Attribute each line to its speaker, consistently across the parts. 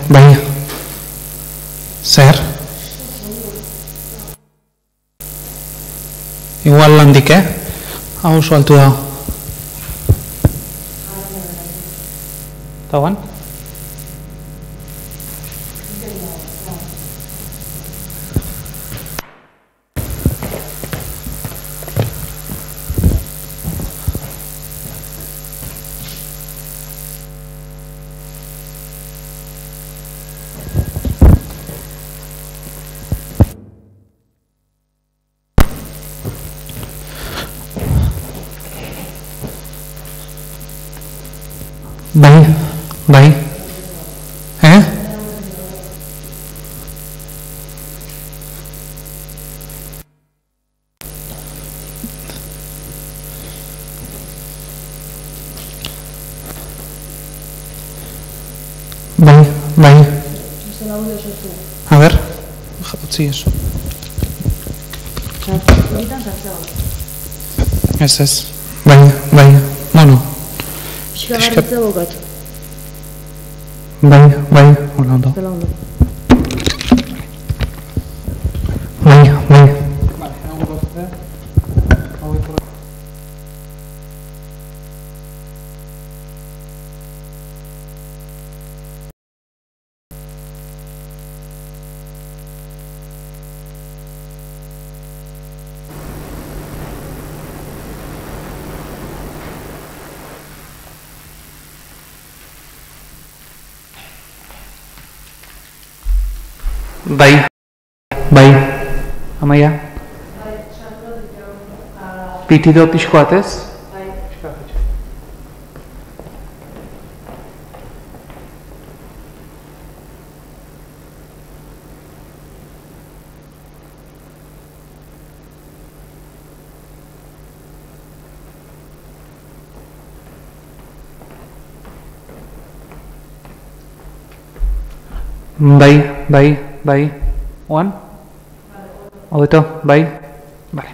Speaker 1: bai. Zer? Igual landik, Hau oso altu dago. Eta guan? Bai, bai. Bai, bai. A ver, utzi eso. Ez. Bai, bai. Bueno.
Speaker 2: Pixkagarritza bokatu.
Speaker 1: Bai, bai. Hola, ondo.
Speaker 2: Zela ondo.
Speaker 1: Bai, bai. Vale, hau gozte. Hau eko. Bai, bai, Amaia? Pitido pixko batez? Bai. Oan? Hobeto, bai? Vale.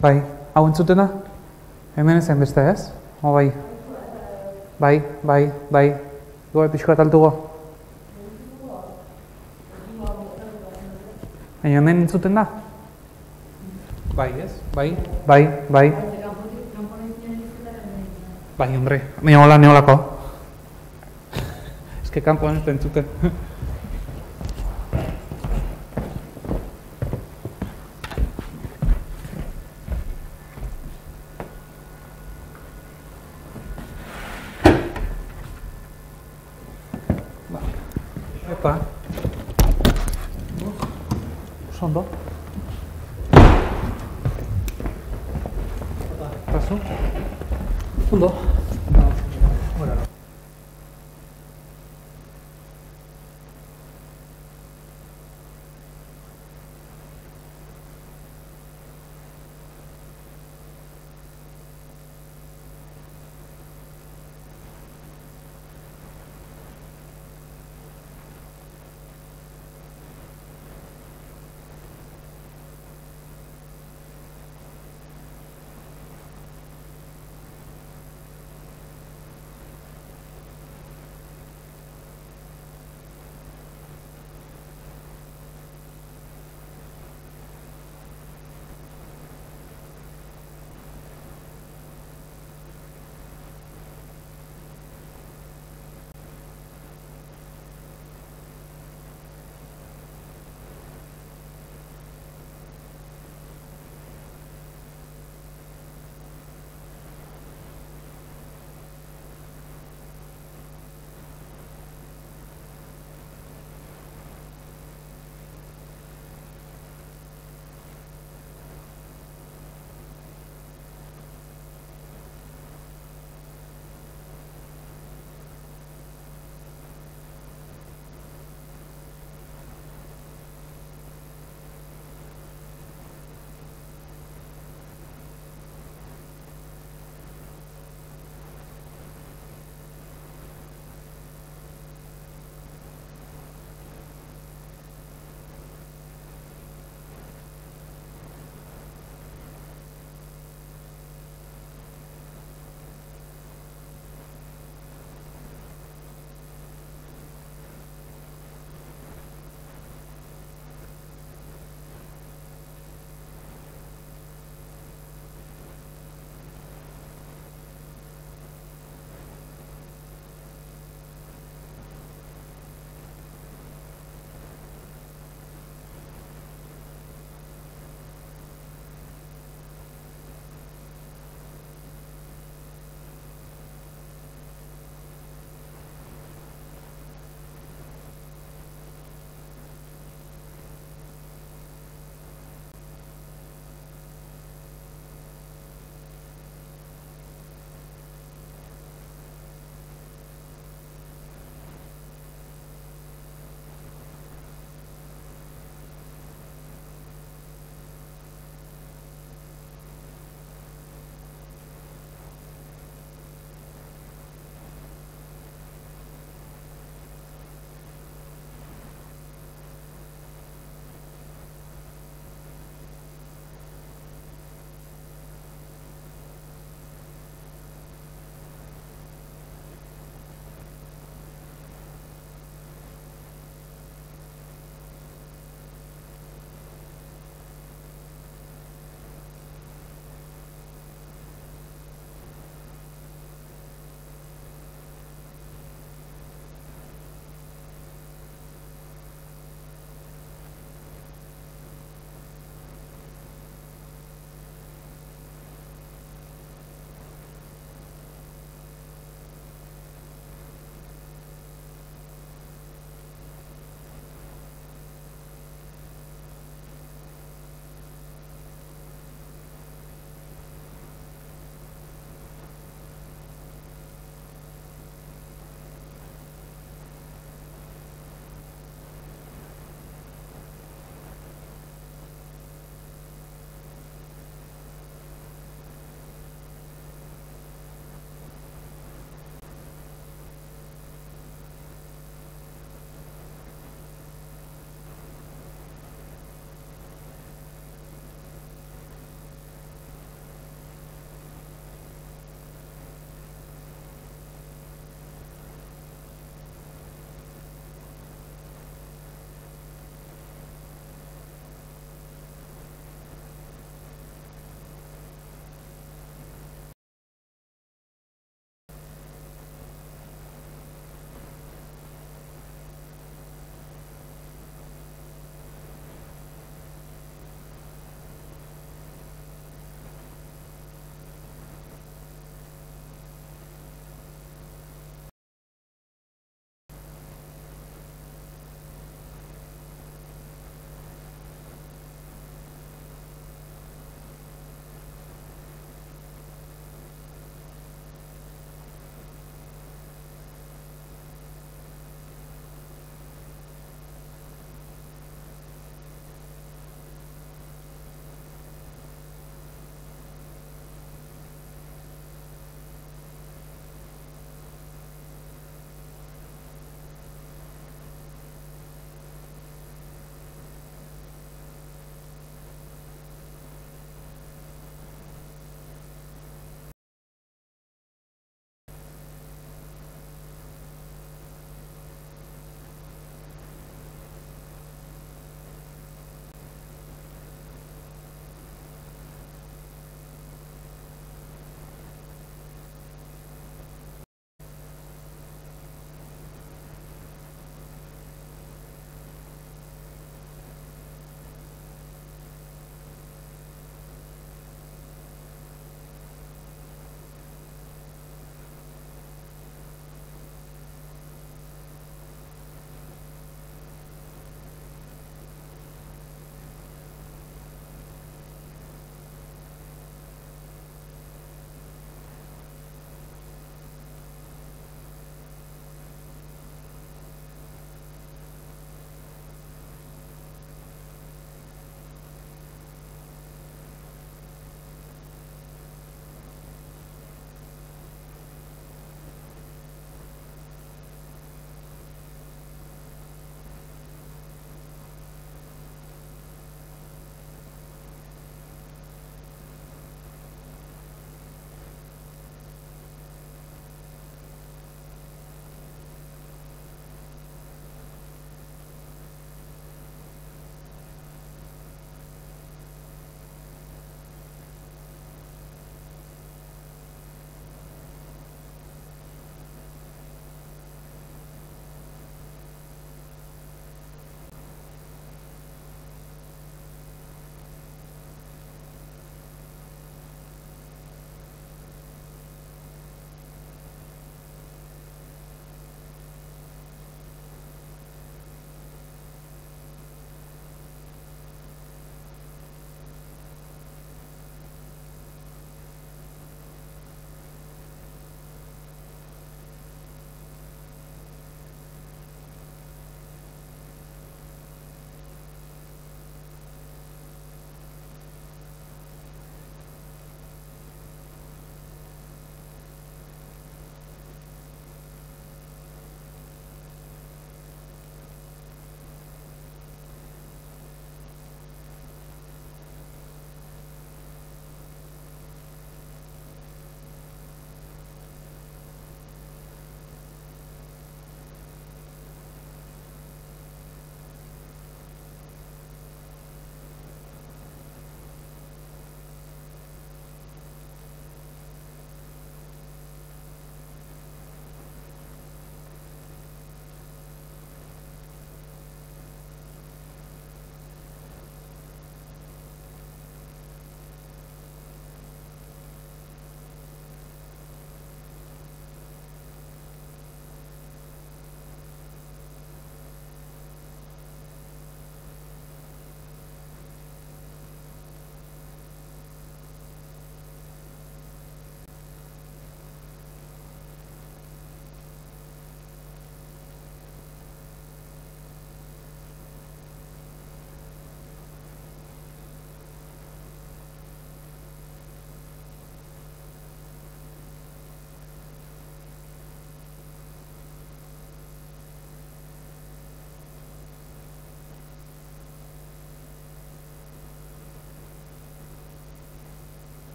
Speaker 1: Bai. Hau entzuten da? Hemen ezen beste ez? O bai? Bai. Goe pixko bat altugo? Hemen entzuten da? Bai ez? Bai. Bai, hombre. Baina hola neolako. Ez que kanpoan ez entzuten. Epa. Ondo. Paso. Ondo.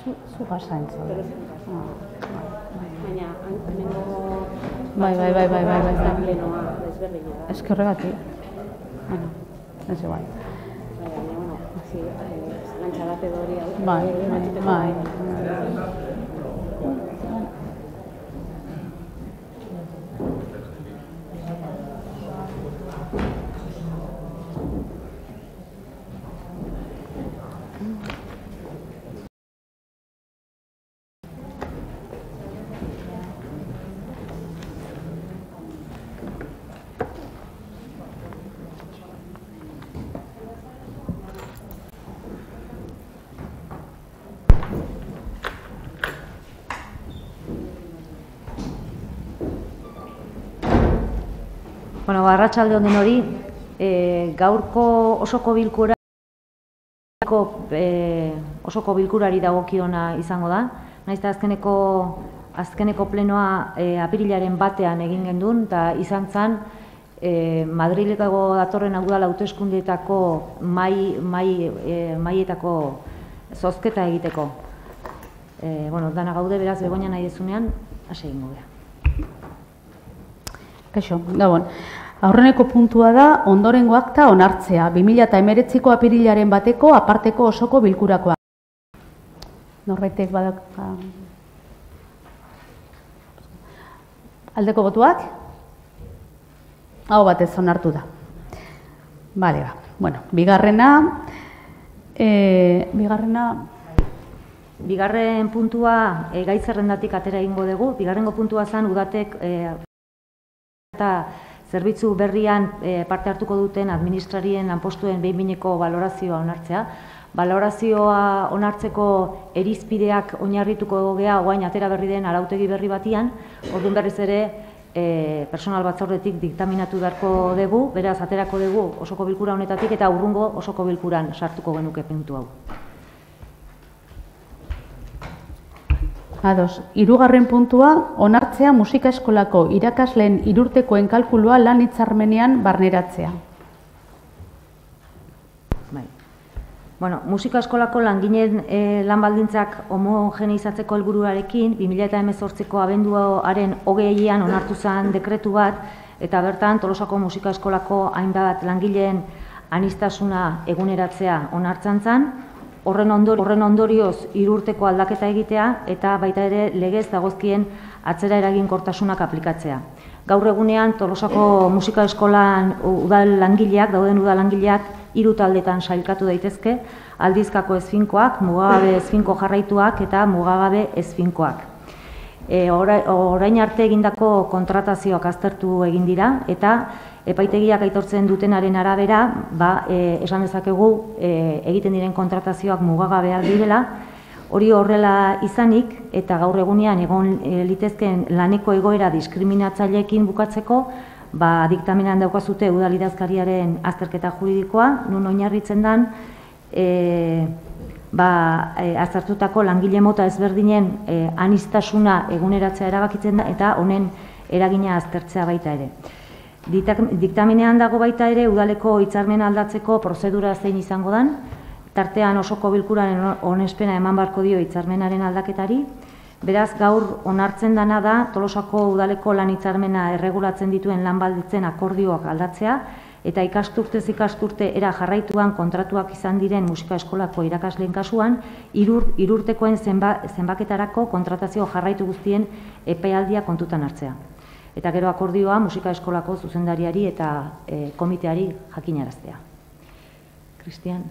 Speaker 3: Zu gasain zaude.
Speaker 2: Baina, hemengo...
Speaker 3: Bai.
Speaker 2: plenoa desberdina da.
Speaker 3: Ez que horregatik. Bueno, ez igual.
Speaker 2: Baina, bueno, zalantza edo hori hau.
Speaker 3: Bai.
Speaker 4: Bueno, arratsalde on denori, gaurko osoko bilkurari dagokiona izango da. Naiz eta azkeneko plenoa apirilaren 1ean egin gendun, eta izan zen Madrileko datorren udal hauteskundeetako maietako zozketa egiteko. Dana gaude, beraz, Begoña nahi dezunean, hasi egingo gara.
Speaker 3: Kaixo, gabon. Aurreneko puntua da ondorengo akta onartzea, 2019ko apirilaren 1eko aparteko osoko bilkurakoa. Norbaitek badaka... Aldeko botuak? Hau batez onartu da. Bale, ba. Bueno,
Speaker 4: Bigarren puntua gai zerrendatik atera egingo dugu. Bigarrengo puntua zen udatek eta zerbitzu berrian parte hartuko duten administrarien lanpostuen behin-behineko balorazioa onartzea. Balorazioa onartzeko irizpideak oinarrituko gea orain atera berri den arautegi berri batian, orduan berriz ere personal batzordetik diktaminatu beharko dugu, beraz aterako dugu osoko bilkura honetatik eta urrungo osoko bilkuran sartuko genuke puntu hau.
Speaker 3: Ados, 3. puntua, onartzea musika eskolako irakasleen 3 urtekoen kalkulua lan hitzarmenean barneratzea.
Speaker 4: Bai. Bueno, musika eskolako langileen lan baldintzak homogeneizatzeko helburuarekin 2018ko abenduaren 20ean onartu zen dekretu bat, eta bertan Tolosako musika eskolako hainbat langileen aniztasuna eguneratzea onartzen zen. Horren ondorioz 3 urteko aldaketa egitea eta baita ere legez dagozkien atzera eraginkortasunak aplikatzea. Gaur egunean Tolosako musika eskolan dauden udal langileak 3 taldetan sailkatu daitezke, aldizkako ezfinkoak, mugagabe ezfinko jarraituak eta mugagabe ezfinkoak. Orain arte egindako kontratazioak aztertu egin dira eta epaitegiak aitortzen dutenaren arabera, esan dezakegu egiten diren kontratazioak mugagabeak direla, hori horrela izanik eta gaur egunean egon litezkeen laneko egoera diskriminatzaileekin bukatzeko, diktamenean daukazute udal idazkariaren azterketa juridikoa, nun oinarritzen den aztertutako langile mota ezberdinen aniztasuna eguneratzea erabakitzen da eta honen eragina aztertzea baita ere. Diktamenean dago baita ere udaleko hitzarmena aldatzeko prozedura zein izango den, tartean osoko bilkuraren onespena eman beharko dio hitzarmenaren aldaketari. Beraz, gaur onartzen dena da Tolosako udaleko lan hitzarmena erregulatzen dituen lan baldintzen akordioak aldatzea eta ikasturtez ikasturte era jarraituan kontratuak izan diren musika eskolako irakasleen kasuan 3 urtekoen zenbaketarako kontratazio jarraitu guztien epealdia kontutan hartzea. Eta gero akordioa musika eskolako zuzendariari eta komiteari jakinaraztea. Cristian.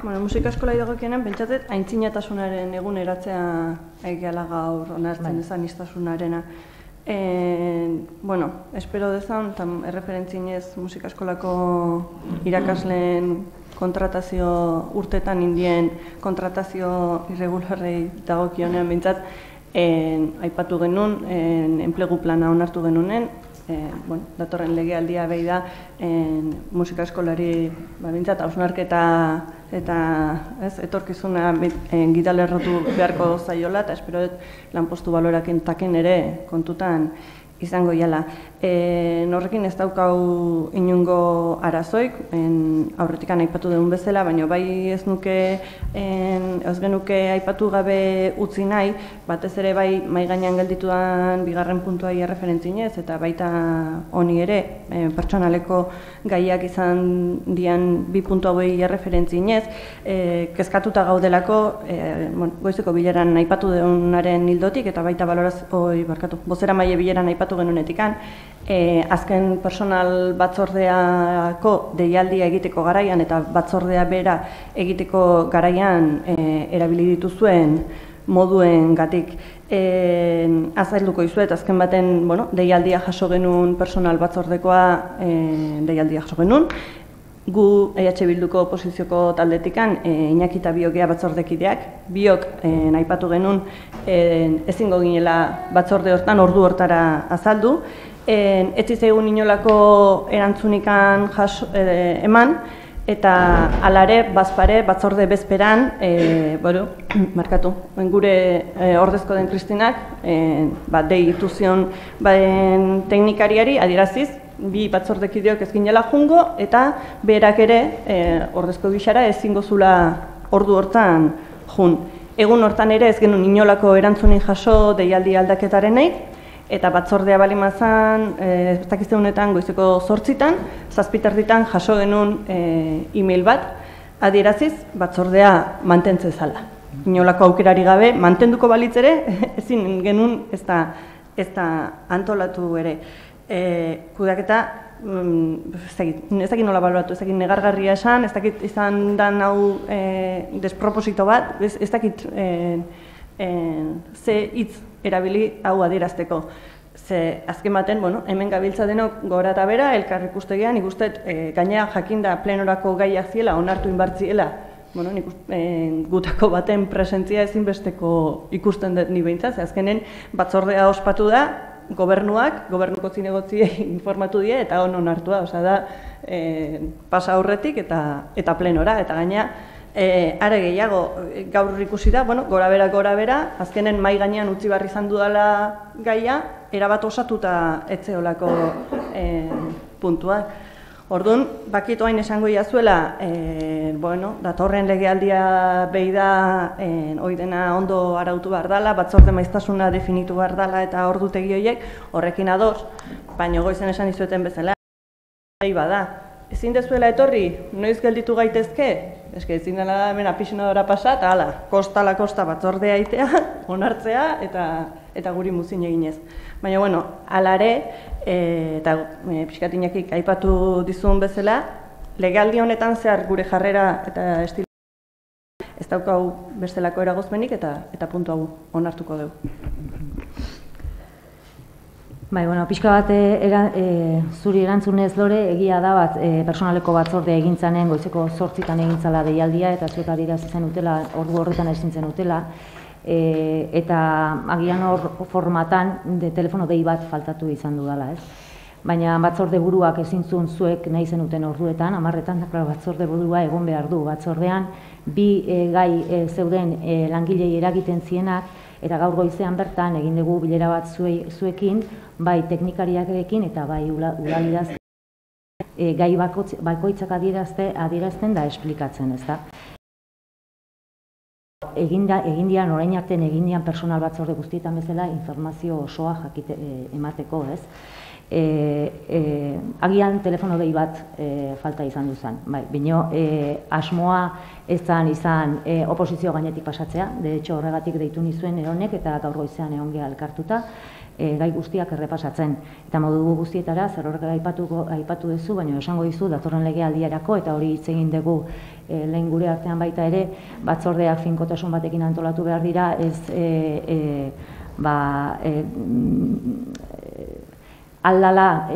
Speaker 5: Bueno, musika eskolai dagokienean, pentsatet, aintzinatasunaren eguneratzea egiala gaur onartzen ez aniztasunarena. Bueno, espero dezan, erreferentzinez musika eskolako irakasleen kontratazio urtetan indien kontratazio irregularrei dagokionean bintzat aipatu genuen, enplegu plana onartu genunen, datorren legealdia behi da musika eskolari bintzat hausnarketa eta etorkizuna gidalerrotu beharko zaiola eta espero dut lanpostu baloraken taken ere kontutan izango iala. Horrekin ez daukau inungo arazoik, aurretikan aipatu dugun bezala, baina bai ez genuke aipatu gabe utzi nahi, batez ere bai mai gainean geldituan bigarren puntuai erreferentzinez, eta baita honi ere, pertsonaleko gaiak izan dian 2 puntu hauei erreferentzinez, kezkatuta gaudelako, goizeko bileran aipatu dugunaren hildotik, eta baita bozera maile bileran aipatu genunetikan, azken personal batzordeako deialdia egiteko garaian eta batzordea bera egiteko garaian erabili dituzuen moduen gatik. Azalduko izuet, azken baten deialdia jaso genuen personal batzordekoa deialdia jaso genuen. Gu EH Bilduko oposizioko taldetikan Iñaki eta biok gea batzordekideak, biok aipatu genuen ezingo ginela batzorde hortan ordu hortara azaldu. Ez zitzaigun inolako erantzunikan eman, eta alare, bazpare, batzorde bezperan, gure ordezko den Kristinak, deitu zion teknikariari adieraziz, bi batzordekideok ez ginela jungo, eta berak ere ordezko gixara ezingo zula ordu hortan jun. Egun hortan ere ez genuen inolako erantzunik jaso deialdi aldaketarenek, eta batzordea bali mazan, ez dakizteunetan goizeko 8:00, 7:00 jaso genuen e-mail bat, adieraziz batzordea mantentzen zala. Inolako aukerari gabe, mantenduko balitz ere, ezin genuen ez da antolatu ere. Kudeaketa, ez dakit nola baloatu, ez dakit negargarria esan, ez dakit izan dan hau desproposito bat, ez dakit ze hitz erabili hau adierazteko. Ze azken baten, hemen gabiltza denok gora eta bera, elkar ikustegean, ikustet gainera jakinda plenorako gaiak ziela, onartu inbartziela, gutako baten presentzia ezinbesteko ikusten dut ni behintzat, azkenen batzordea ospatu da, gobernuko zinegotziei informatu die eta onartua, da pasa aurretik eta plenora, eta gaina are gehiago gaur ikusi da, gora bera, azkenen mai gainean utzi barri izan dudala gaia, erabat osatuta etzeolako puntuak. Orduan, bakit oain esango iazuela, datorren legealdia behi da, hoi dena ondo arautu behar dela, batzorde maiztasuna definitu behar dela eta ordutegi horiek horrekin ados, baina goizen esan izueten bezala, bada. Ezin dezuela etorri, noiz gelditu gaitezke? Eske ezin dela da hemen apisinadora pasa, eta hala, kosta batzordea itea, onartzea eta guri muzin eginez. Baina, alare, eta pixkatinakik aipatu dizun bezala, legealdi honetan zehar gure jarrera eta estilo ez daukau bestelako eragozmenik eta puntu hau onartuko dugu.
Speaker 4: Pixka bat zuri erantzunez Lore, egia da bat personaleko batzordea egintzanen goizeko 8:00 egintzala deialdia eta zuek adierazi zen utela, ordu horretan ezin zen utela, eta agian hor formatan telefono dei bat faltatu izan dudala, ez? Baina batzorde buruak ezin zuen zuek nahi zenuten orduetan, 10:00 batzorde burua egon behar du batzordean, bi gai zeuden langilei eragiten zienak, eta gaur goizean bertan egin dugu bilera bat zuekin, bai teknikariarekin eta bai udalidazten, gai bakoitzak adierazten da esplikatzen, ez da. Egin dian, orain artean egin dian personal batzorde guztietan bezala informazio osoa emateko, ez? Agian telefono dei bat falta izan duzan, bino asmoa ez izan oposizio gainetik pasatzea, de hecho horregatik deitu nizuen eronek eta gaur goizean egon geha elkartuta, gai guztiak errepasatzen. Eta modu guztietara, zer horrek aipatu duzu, baina esango dizu datorren legealdiarako, eta hori hitz egin dugu lehen gure artean baita ere, batzordeak finkotasun batekin antolatu behar dira, ez aldala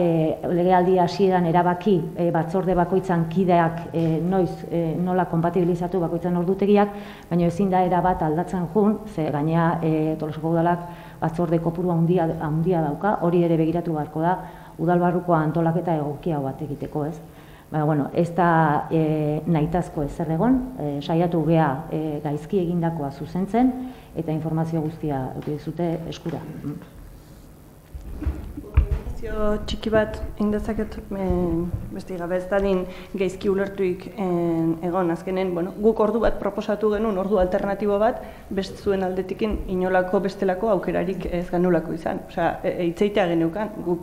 Speaker 4: legealdi hasieran erabaki batzorde bakoitzan kideak nola konpatibilizatu bakoitzan ordutegiak, baina ezin da erabat aldatzen jun, ze gainea Tolosako udalak batzorde kopuru handia dauka, hori ere begiratu beharko da, udalbarruko antolaketa egokia bat egiteko, ez? Baina, ez da nahitazko ezer egon, saiatu gea gaizki egindakoa zuzentzen, eta informazio guztia dute eskura.
Speaker 5: prezio txiki bat indezaket, beste gabe ez dadin geizki ulertuik egon azkenen, guk ordu bat proposatu genuen, ordu alternatibo bat, zuen aldetikin inolako bestelako aukerarik ez ganulako izan. Osea, hitzeitea geneukan, guk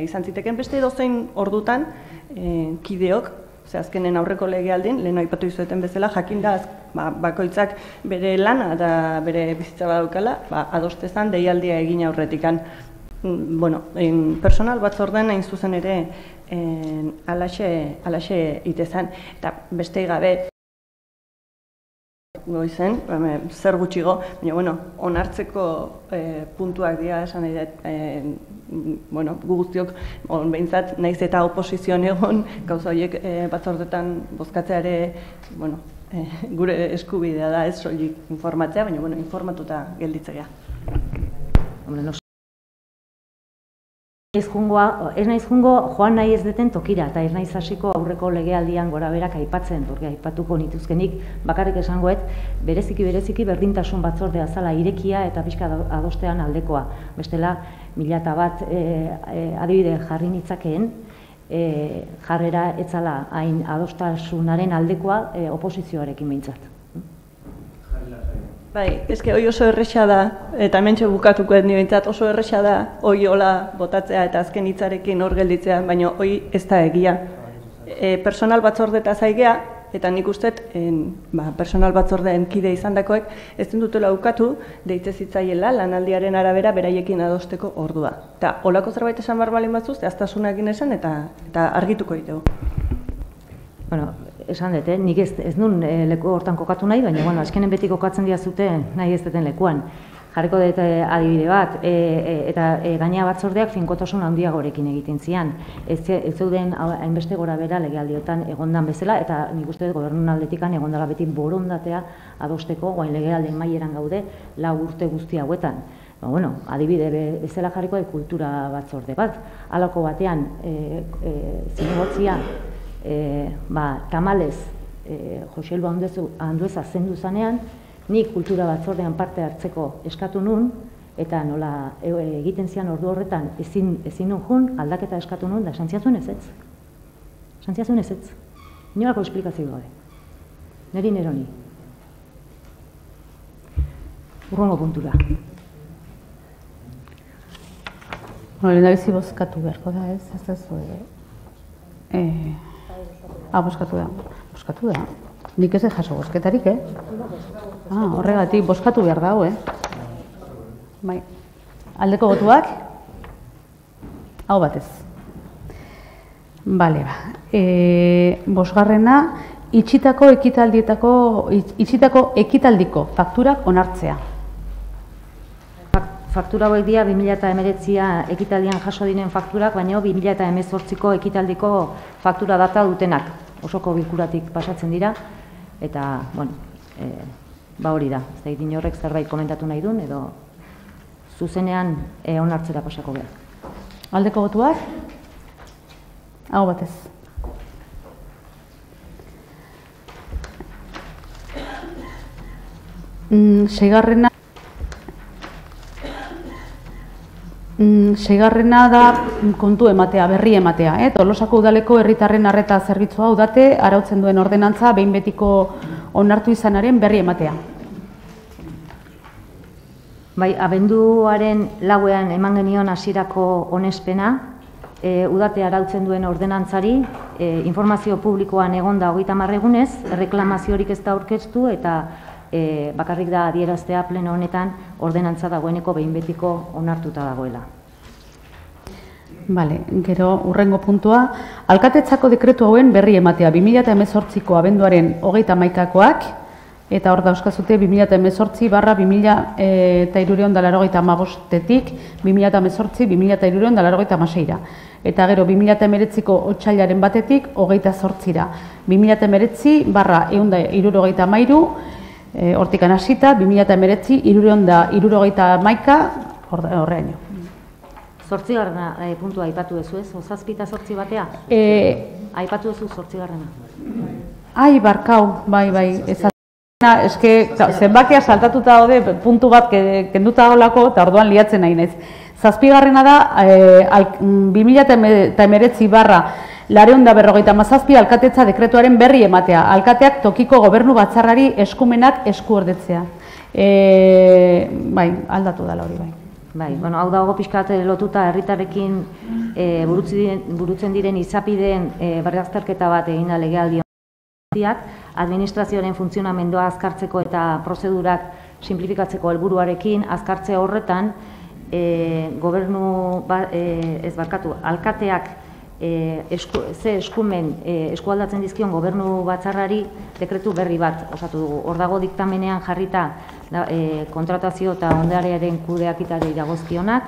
Speaker 5: izan ziteken beste edozein ordutan kideok, azkenen aurreko legealdin, lehen aipatu izueten bezala, jakinda bakoitzak bere lana eta bere bizitza badaukala, adostezan deialdia egin aurretikan. Personal batzorden hain zuzen ere alaxe itezan, eta beste gabe goizen, zer gutxigo, baina onartzeko puntuak dira esan nahi dut, gu guztiok behintzat naiz eta oposizioan egon gauza horiek batzordetan bozkatzeare gure eskubidea da ez soilik informatzea, baina informatuta gelditzea.
Speaker 4: Ez naiz jungo joan nahi ez deten tokira, eta ez naiz hasiko aurreko legealdian gora berak aipatzen, porque aipatuko nituzkenik, bakarrik esangoet, bereziki berdintasun batzordea zala irekia eta pixka adostean aldekoa. Bestela, 1001 adibide jarri nitzakeen, jarrera etzala hain adostasunaren aldekoa oposizioarekin behintzat.
Speaker 5: Bai, eske hoi oso erresa da, eta hementxe bukatuko ez nibentzat oso erresa da hoi hola botatzea eta azken hitzarekin hor gelditzea, baina hoi ez da egia. Personal batzordeta zaigea, eta nik usteet personal batzordeen kide izandakoek ez dutela ukatu deitze zitzaiela lanaldiaren arabera beraiekin adosteko ordua. Eta holako zerbait esan barbalin batzuz, zehaztasunakin esan eta argituko ditugu.
Speaker 4: Bueno, esan dut, nik ez nun leku hortan kokatu nahi, baina azkenen beti kokatzen dira zuten nahi ez duten lekuan. Jarriko dut adibide bat, eta gainea batzordeak finkotasun handiagorekin egiten zian. Ez zeuden hainbeste gora bera legealdiotan egondan bezala, eta nik uste dut gobernun aldetikan egondala beti borondatea adosteko, guain legealdien maieran gaude 4 urte guzti hauetan. Adibide bezala jarriko kultura batzorde bat. Halako batean, zinegotzia, tamalez Joselba Andueza zendu zanean, nik kultura batzordean parte hartzeko eskatu nun, eta nola egiten zian ordu horretan ezin nun jun, aldaketa eskatu nun, da santziazun ezetz. Santziazun ezetz. Inolako esplikazio gabe. Neri neroni. Urrongo puntura.
Speaker 3: Lehendabizi bozkatu beharko da, ez ez bozkatu da. Bozkatu da. Nik ez jaso bozketarik, horregatik, bozkatu behar dago, Bai. Aldeko botuak? Hau batez. Bale, bosgarrena, itxitako ekitaldiko fakturak onartzea.
Speaker 4: Faktura hauek dira 2019 ekitaldian jaso diren fakturak, baina 2018ko ekitaldiko faktura data dutenak. Osoko bilkuratik pasatzen dira, eta, hori da. Ez da, inorrek zerbait komentatu nahi duen, edo zuzenean onartzera pasako behar.
Speaker 3: Aldeko botuak? Hau batez. Seigarrena da kontu ematea, berri ematea. Tolosako udaleko herritarren arreta zerbitzua udate arautzen duen ordenantza behin betiko onartu izanaren berri ematea.
Speaker 4: Bai, abenduaren 4ean eman genion hasierako onespena, udate arautzen duen ordenantzari, informazio publikoan egonda 30 egunez, erreklamaziorik ez da aurkeztu eta bakarrik da adieraztea pleno honetan ordenantza dagoeneko behin betiko onartuta dagoela.
Speaker 3: Bale, gero urrengo puntua, alkatetzako dekretu hauen berri ematea 2018ko abenduaren 31koak, eta hor dauzkazute 2018-2385-etik 2018-2386-ra. Eta gero 2019ko otsailaren batetik 28-ra. 2019-163 hortikan hasita, 2019-371 horreaino.
Speaker 4: 8. puntua aipatu duzu ez? 7 eta 8 batea? Aipatu duzu 8.
Speaker 3: Ai, barkau, bai. Eske, zenbakia saltatuta daude puntu bat kenduta dagoelako, eta orduan liatzen nahi naiz. Zazpigarrena da 2019/457 alkatetza dekretuaren berri ematea. Alkateak tokiko gobernu batzarrari eskumenak eskuordetzea. Bai, aldatu dela hori bai.
Speaker 4: Bai, bueno, hau dago pixkat lotuta herritarrekin burutzen diren izapideen berrazterketa bat egin da legealdi honetan. Administrazioaren funtzionamendua azkartzeko eta prozedurak simplifikatzeko helburuarekin azkartze horretan alkateak ze eskumen eskualdatzen dizkion gobernu batzarrari dekretu berri bat osatu dugu. Hor dago diktamenean jarrita kontratazio eta ondarearen kudeaketari dagozkionak,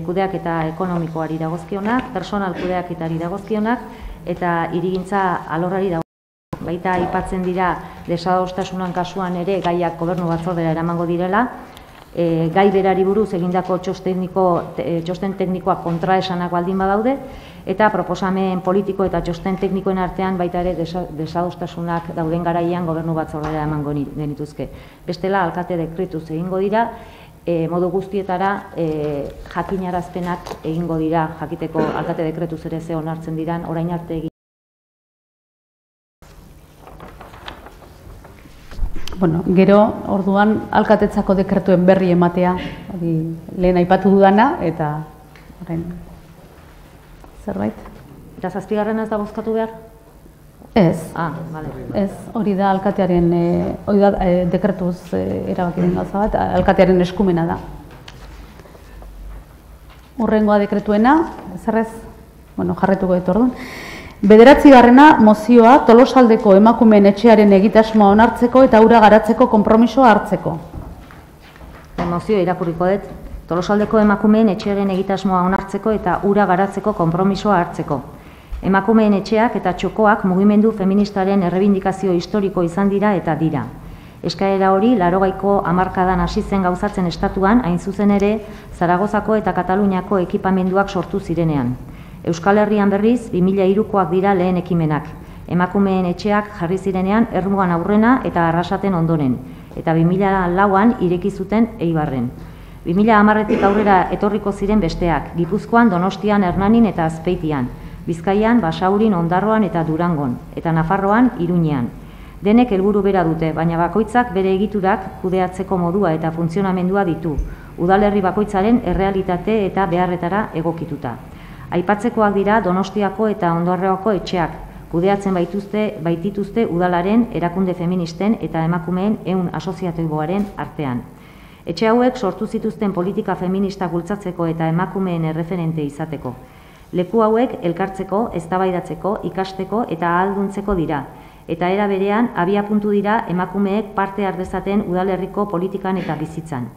Speaker 4: kudeaketa ekonomikoari dagozkionak, personal kudeaketari dagozkionak eta hirigintza alorrari dagozkionak. Baita aipatzen dira desadostasunan kasuan ere gaiak gobernu batzordera eramango direla, gai berari buruz egindako txosten teknikoak kontraesanak baldin badaude, eta proposamen politiko eta txosten teknikoen artean baita ere desadostasunak dauden garaian gobernu batzordera emango genituzke. Bestela, alkate dekretuz egingo dira, modu guztietara jakinarazpenak egingo dira, jakiteko alkate dekretuz ere ze onartzen diran, orain arte egin.
Speaker 3: Bueno, gero, orduan, alkatetzako dekretuen berri ematea, lehen aipatu dudana, eta orain, zerbait?
Speaker 4: Eta zazpigarrena ez da bozkatu behar?
Speaker 3: Ez.
Speaker 4: Bale.
Speaker 3: Ez, hori da alkatearen, hori da dekretuz erabaki den gauza bat, alkatearen eskumena da. Hurrengoa dekretuena, zerrez, bueno, jarretuko dut orduan. 9. mozioa Tolosaldeko emakumeen etxearen egitasmoa onartzeko eta hura garatzeko konpromisoa hartzeko.
Speaker 4: Mozioa irakurriko dut. Tolosaldeko emakumeen etxearen egitasmoa onartzeko eta hura garatzeko konpromisoa hartzeko. Emakumeen etxeak eta txokoak mugimendu feministaren errebindikazio historiko izan dira eta dira. Eskaera hori 80ko hamarkadan hasi zen gauzatzen estatuan, hain zuzen ere Zaragozako eta Kataluniako ekipamenduak sortu zirenean. Euskal Herrian berriz 2003koak dira lehen ekimenak. Emakumeen etxeak jarri zirenean Ermugan aurrena eta Arrasaten ondoren, eta 2004an ireki zuten Eibarren. 2010tik aurrera etorriko ziren besteak, Gipuzkoan, Donostian, Hernanin eta Azpeitian, Bizkaian, Basaurin, Ondarroan eta Durangon, eta Nafarroan, Iruñean. Denek helburu bera dute, baina bakoitzak bere egiturak kudeatzeko modua eta funtzionamendua ditu, udalerri bakoitzaren errealitate eta beharretara egokituta. Aipatzekoak dira Donostiako eta Ondarroako etxeak, kudeatzen baitituzte udalaren, erakunde feministen eta emakumeen ehun asoziatiboaren artean. Etxe hauek sortu zituzten politika feminista bultzatzeko eta emakumeen erreferente izateko. Leku hauek elkartzeko, eztabaidatzeko, ikasteko eta ahalduntzeko dira, eta era berean abiapuntu dira emakumeek parte har dezaten udalerriko politikan eta bizitzan.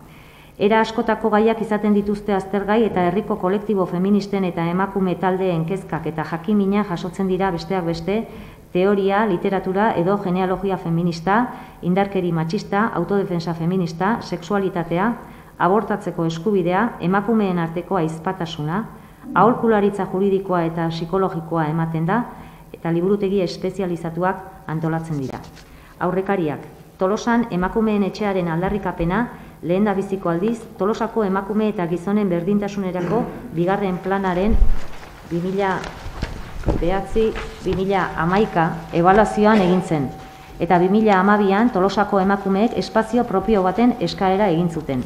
Speaker 4: Era askotako gaiak izaten dituzte aztergai eta herriko kolektibo feministen eta emakume taldeen kezkak eta jakimina jasotzen dira besteak beste, teoria, literatura edo genealogia feminista, indarkeri matxista, autodefensa feminista, sexualitatea, abortatzeko eskubidea, emakumeen arteko aizpatasuna, aholkularitza juridikoa eta psikologikoa ematen da, eta liburutegi espezializatuak antolatzen dira. Aurrekariak, Tolosan emakumeen etxearen aldarrikapena, lehen da biziko aldiz, Tolosako emakume eta gizonen berdintasunerako bigarren planaren 2009-2011 ebaluazioan egin zen, eta 2012an Tolosako emakumeek espazio propio baten eskaera egin zuten.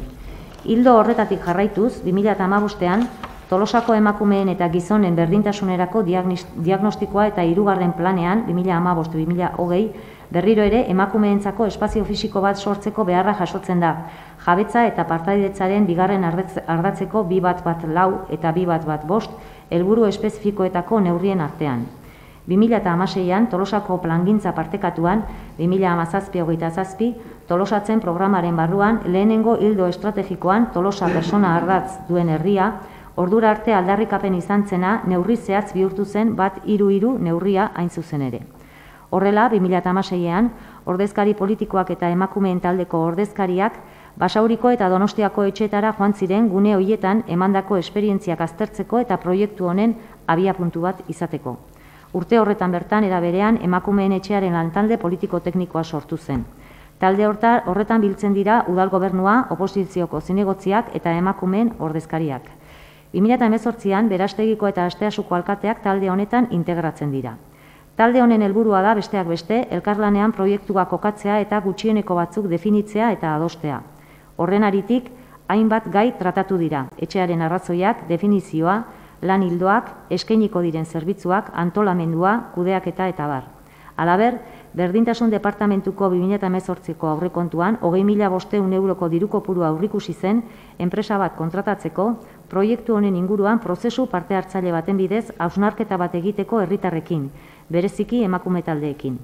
Speaker 4: Ildo horretatik jarraituz, 2015an Tolosako emakumeen eta gizonen berdintasunerako diagnostikoa eta 3. planean, 2015-2020, berriro ere emakumeentzako espazio fisiko bat sortzeko beharra jasotzen da, jabetza eta partaidetzaren bigarren ardatzeko 2-1-4 eta 2-1-5 helburu espezifikoetako neurrien artean. 2016an Tolosako plangintza partekatuan, 2017-2027, Tolosatzen programaren barruan lehenengo ildo estrategikoan Tolosa persona ardatz duen herria, ordura arte aldarrikapen izan zena neurri zehatz bihurtu zen 1-3-3 neurria hain zuzen ere. Horrela, 2016an, ordezkari politikoak eta emakumeen taldeko ordezkariak Basauriko eta Donostiako etxeetara joan ziren gune horietan emandako esperientziak aztertzeko eta proiektu honen abiapuntu bat izateko. Urte horretan bertan era berean emakumeen etxearen lantalde politiko-teknikoa sortu zen. Talde horretan biltzen dira udal gobernua, oposizioko zinegotziak eta emakumeen ordezkariak. 2018an Berastegiko eta Asteasuko alkateak talde honetan integratzen dira. Talde honen helburua da besteak beste, elkarlanean proiektua kokatzea eta gutxieneko batzuk definitzea eta adostea. Horren aritik, hainbat gai tratatu dira, etxearen arrazoiak, definizioa, lan ildoak, eskainiko diren zerbitzuak, antolamendua, kudeaketa eta bar. Halaber, Berdintasun Departamentuko 2018ko aurrekontuan 20.500 euroko diru kopurua aurrikusi zen enpresa bat kontratatzeko, proiektu honen inguruan prozesu parte hartzaile baten bidez hausnarketa bat egiteko herritarrekin, bereziki emakume taldeekin.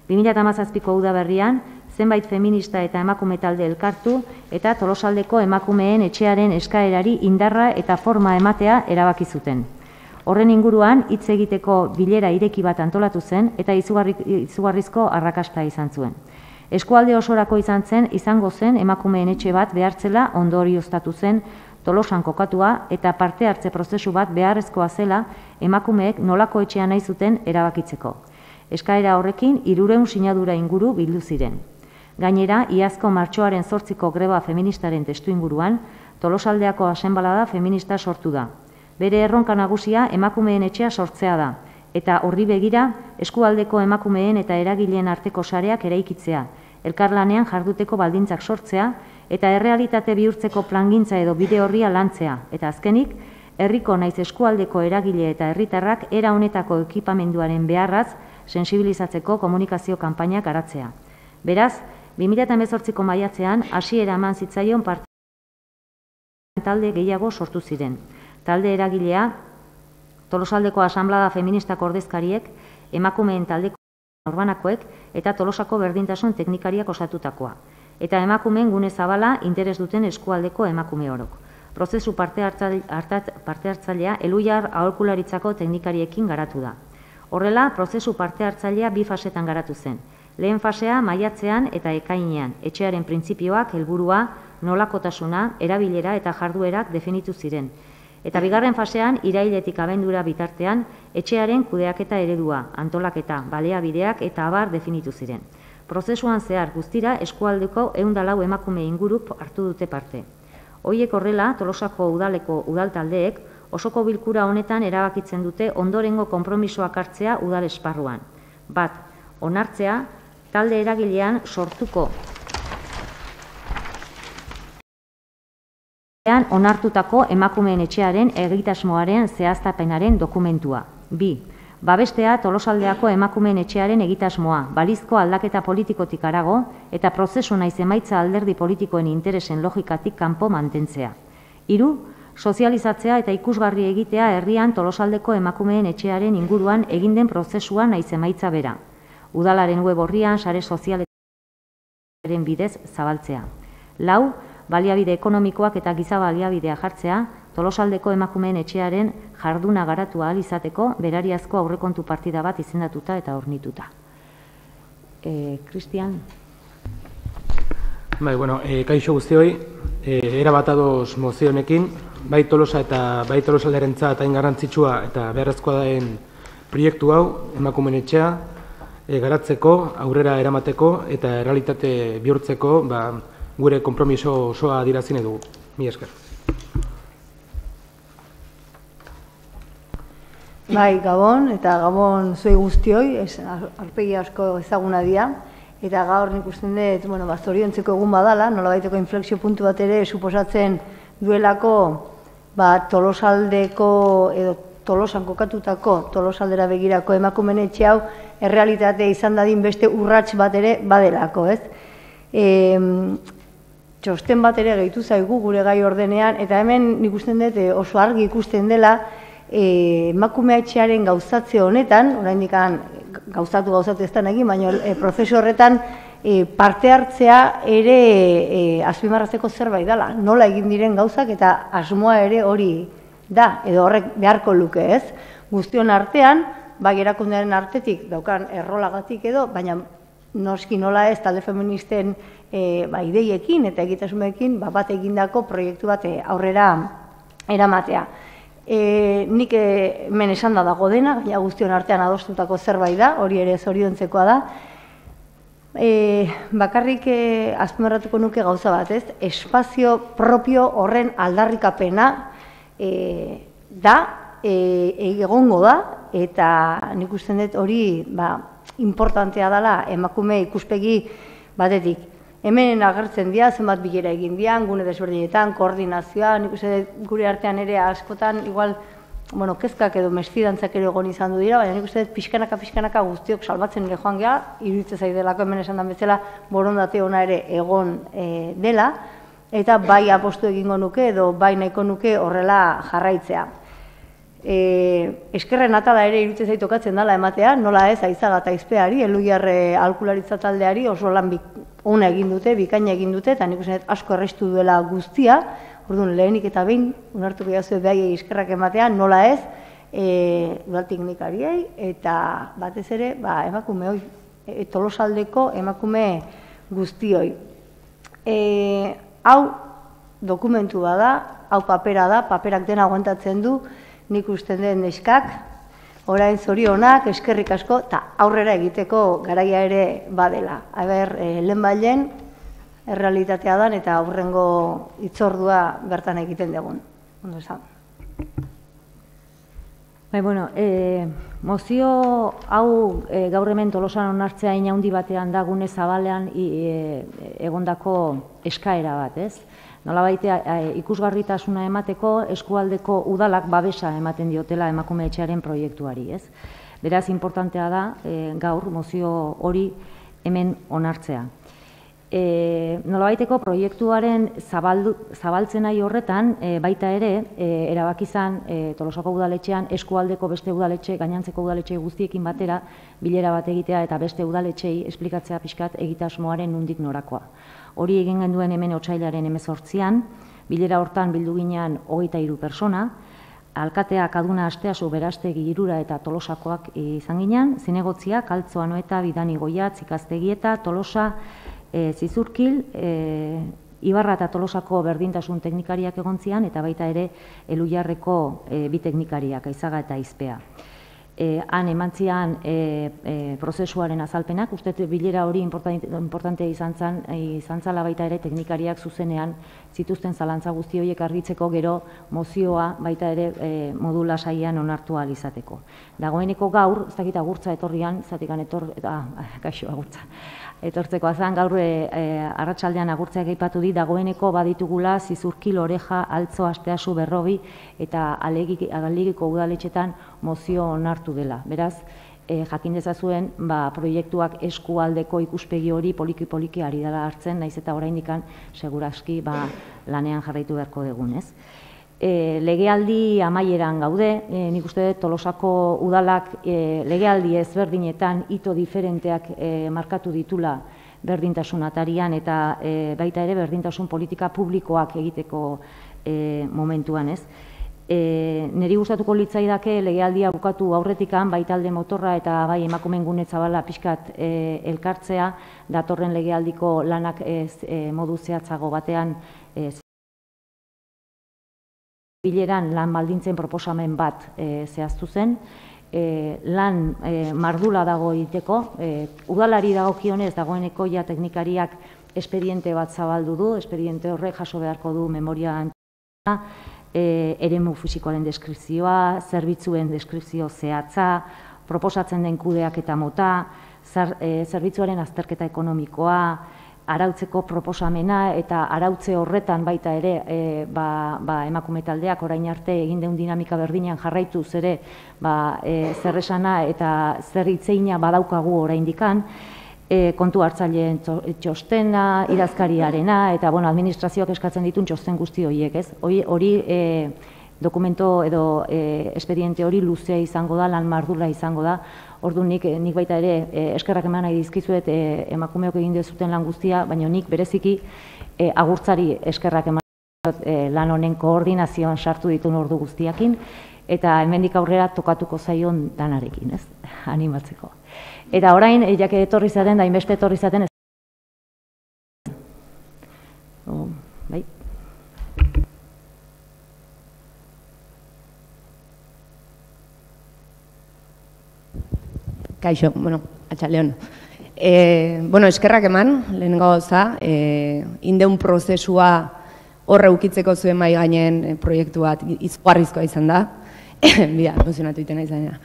Speaker 4: 2017ko udaberrian, zenbait feminista eta emakume talde elkartu eta Tolosaldeko emakumeen etxearen eskaerari indarra eta forma ematea erabaki zuten. Horren inguruan, hitz egiteko bilera ireki bat antolatu zen eta izugarrizko arrakasta izan zuen. Eskualde osorako izango zen emakumeen etxe bat behartzela ondorioztatu zen Tolosan kokatua eta parte hartze prozesu bat beharrezkoa zela emakumeek nolako etxea nahi zuten erabakitzeko. Eskaera horrekin 300 sinadura inguru bildu ziren. Gainera, iazko martxoaren 8ko greba feministaren testu inguruan, Tolosaldeako asenbalada feminista sortu da. Bere erronka nagusia emakumeen etxea sortzea da, eta horri begira eskualdeko emakumeen eta eragileen arteko sareak eraikitzea, elkarlanean jarduteko baldintzak sortzea, eta errealitate bihurtzeko plangintza edo bide horria lantzea, eta azkenik, herriko naiz eskualdeko eragile eta herritarrak era honetako ekipamenduaren beharraz sensibilizatzeko komunikazio kanpainak garatzea. Beraz, 2018ko maiatzean hasiera eman zitzaion parte talde gehiago sortu ziren. Talde eragilea, Tolosaldeko asanblada feministako ordezkariek, emakumeen taldeko norbanakoek eta Tolosako berdintasun teknikariak osatutakoa. Eta emakumeen gune zabala interes duten eskualdeko emakume orok. Prozesu parte hartzailea Eluiar aholkularitzako teknikariekin garatu da. Horrela, prozesu parte hartzailea 2 fasetan garatu zen. Lehen fasea maiatzean eta ekainean, etxearen printzipioak, helburua, nolakotasuna, erabilera eta jarduerak definitu ziren. Eta bigarren fasean, irailetik abendura bitartean, etxearen kudeaketa eredua, antolaketa, baliabideak eta abar definitu ziren. Prozesuan zehar guztira eskualdeko 104 emakume ingurup hartu dute parte. Hoiek horrela, Tolosako udaleko udal taldeek osoko bilkura honetan erabakitzen dute ondorengo konpromisoak hartzea udal esparruan. Bat, onartzea, talde eragilean sortuko onartutako emakumeen etxearen egitasmoaren zehaztapenaren dokumentua. 2. Babestea Tolosaldeako emakumeen etxearen egitasmoa, balizko aldaketa politikotik harago eta prozesu naiz emaitza alderdi politikoen interesen logikatik kanpo mantentzea. 3. Sozializatzea eta ikusgarri egitea herrian Tolosaldeko emakumeen etxearen inguruan egin den prozesua naiz emaitza bera. Udalaren web orrian, sare sozialaren bidez zabaltzea. 4. Baliabide ekonomikoak eta giza baliabidea jartzea, Tolosaldeko emakumeen etxearen jarduna garatu ahal izateko berariazko aurrekontu partida bat izendatuta eta hornituta. Cristian?
Speaker 6: Kaixo guztioi, erabat ados mozionekin, bai Tolosa eta bai Tolosalderentzat hain garrantzitsua eta beharrezkoa den proiektu hau, emakumeen etxea, garatzeko, aurrera eramateko eta errealitate bihurtzeko, gure konpromiso osoa adierazten dugu. Mila esker.
Speaker 7: Bai, Gabon, eta Gabon zuei guztioi, aurpegi asko ezaguna dira, eta gaur nik usten dut, zoriontzeko egun badala, nolabaiteko inflexio puntu bat ere suposatzen duelako Tolosaldeko edo Tolosan kokatutako, Tolosaldera begirako emakumeen etxe hau errealitatea izan dadin beste urrats bat ere badelako, ez? Txosten bat ere gehitu zaigu gure gai ordenean, eta hemen nik usten dut oso argi ikusten dela emakume etxearen gauzatze honetan, oraindik gauzatu ez da egin, baina prozesu horretan parte hartzea ere azpimarratzeko zerbait dela. Nola egin diren gauzak eta asmoa ere hori da, edo horrek beharko luke, ez? Guztion artean, erakundearen artetik daukan errolagatik edo, baina noski nola ez talde feministen ideiekin eta egitasmoekin bat egindako proiektu bat aurrera eramatea. Nik hemen esan dago dena, gaina guztion artean adostutako zerbait da, hori ere zoriontzekoa da. Bakarrik azpimarratuko nuke gauza bat, ez? Espazio propio horren aldarrikapena da, egongo da, eta nik usten dut hori importantea dela emakume ikuspegi batetik. Hemen agertzen dira, zenbat bilera egin dian, gune desberdinetan, koordinazioa, nik uste dut gure artean ere askotan, igual, kezkak edo mesfidantzak ere egon izan du dira, baina nik uste dut pixkanaka guztiok salbatzen ere joan geha, iruditzen zaidelako hemen esan den bezala borondate ona ere egon dela, eta bai apostu egingo nuke edo bai nahiko nuke horrela jarraitzea. Eskerren atala ere iruditzen zait tokatzen dela ematea, nola ez Aizaga eta Aizpeari, Elhuyar aholkularitza taldeari oso lan ona egin dute, bikaina egin dute, eta nik uste dut asko errestu duela guztia, orduan lehenik eta behin, unartu behazue behaiei eskerrak ematea, nola ez, udal teknikariei, eta batez ere, emakume hoi, Tolosaldeko emakume guztioi. Hau dokumentu bada, hau papera da, paperak dena aguantatzen du, nik usten den neskak, orain zorionak, eskerrik asko, eta aurrera egiteko garaia ere badela. Lehen bailen, errealitatea dan eta aurrengo hitzordua bertan egiten dugun. Ondo esan.
Speaker 4: Mozio hau gaur hemen Tolosan onartzea ina handi batean da gune zabalean egondako eskaera bat, ez? Nolabait ikusgarritasuna emateko eskualdeko udalak babesa ematen diotela emakume etxearen proiektuari, ez? Beraz, importantea da gaur mozio hori hemen onartzea. Nolabaiteko proiektuaren zabaltzen nahi horretan, baita ere, erabaki izan Tolosako udaletxean eskualdeko beste udaletxe, gainantzeko udaletxe guztiekin batera, bilera bat egitea eta beste udaletxei esplikatzea pixkat egitasmoaren nondik norakoa. Hori egin genduen hemen otsailaren 18an, bilera hortan bildu ginean 23 persona, alkateak Aduna Asteasu, Berastegi, Irura eta Tolosakoak izan ginean, zinegotziak Altzo Anoeta, Bidani Goiatz, Ikastegieta, Tolosa, Zizurkil, Ibarra eta Tolosako berdintasun teknikariak egon zian, eta baita ere Elhuyarreko bi teknikariak, Aizaga eta Aizpea. Han eman zian prozesuaren azalpenak, uste bilera hori importantea izan zala baita ere teknikariak zuzenean zituzten zalantza guzti horiek argitzeko gero mozioa baita ere modu lasaian onartu ahal izateko. Dagoeneko gaur, ez dakit agurtza etorrian, zatikan etortzeko azan, gaur arratsaldean agurtzeak aipatu di, dagoeneko baditugula Zizurkil, Oreja, Altzo, Asteasu, Berrobi eta Alegiko udaletxetan mozio onartu dela. Beraz, jakin dezazuen proiektuak eskualdeko ikuspegi hori poliki-poliki ari dela hartzen, naiz eta oraindikan seguraski lanean jarraitu beharko dugun, ez? Legealdi amaieran gaude, nik uste dut Tolosako udalak legealdi ezberdinetan hito diferenteak markatu ditula berdintasun atarian eta baita ere berdintasun politika publikoak egiteko momentuan, ez? Neri gustatuko litzaidake legealdia bukatu aurretikan, bai talde motorra eta bai emakumeen gune zabala pixkat elkartzea, datorren legealdiko lanak modu zehatzago batean bileran lan baldintzen proposamen bat zehaztu zen, lan mardula dago egiteko, udalari dagokionez dagoeneko ja teknikariak espediente bat zabaldu du, espediente horrek jaso beharko du memoria eremu fisikoaren deskripzioa, zerbitzuen deskripzio zehatza, proposatzen den kudeak eta mota, zerbitzuaren azterketa ekonomikoa, arautzeko proposamena eta arautze horretan baita ere emakume taldeak orain arte egin den dinamika berdinean jarraituz ere zer esana eta zer hitzeina badaukagu oraindikan, kontu hartzaileen txostena, idazkariarena eta administrazioak eskatzen ditun txosten guzti horiek, ez? Hori dokumento edo espediente hori luzea izango da, lan mardula izango da. Orduan nik baita ere eskerrak eman nahi dizkizuet emakumeok egin dezuten lan guztia, baina nik bereziki agurtzari eskerrak eman lan honen koordinazioan sartu ditun ordu guztiakin, eta hemendik aurrera tokatuko zaion danarekin, ez? Animatzeko. Eta orain, jake etorri zaten, da inbeste etorri zaten, bai?
Speaker 8: Kaixo, atxaleon. Eskerrak eman, lehenengo gauza, indeun prozesua horre ukitzeko zuen mai gainen proiektu bat izugarrizkoa izan da. Bida, emozionatu itena izan da.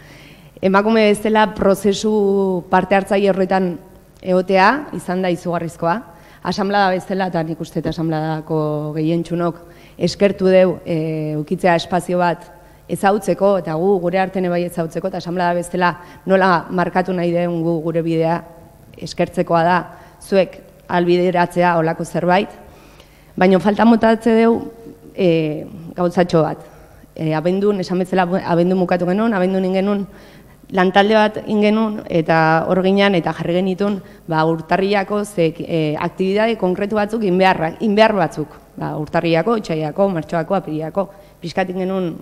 Speaker 8: Emakume bezala prozesu parte hartzaile horretan egotea izan da izugarrizkoa. Asamblada bezala, eta nik uste eta asambladako gehientxunok eskertu deu ukitzea espazio bat ezautzeko, eta gu gure artene bai ezautzeko, eta asamblada bezala nola markatu nahi den gu gure bidea eskertzekoa da, zuek albideratzea olako zerbait. Baina falta motatze deu gauzatxo bat. Abendun, esan betzela abendun mukatu genuen, abendun ingenuen lantalde bat ingenuen, eta hor ginean eta jarri genitun urtarriako aktibidade konkretu batzuk inbehar batzuk. Urtarriako, itxaiako, martxoako, apiriako, pixkatik genuen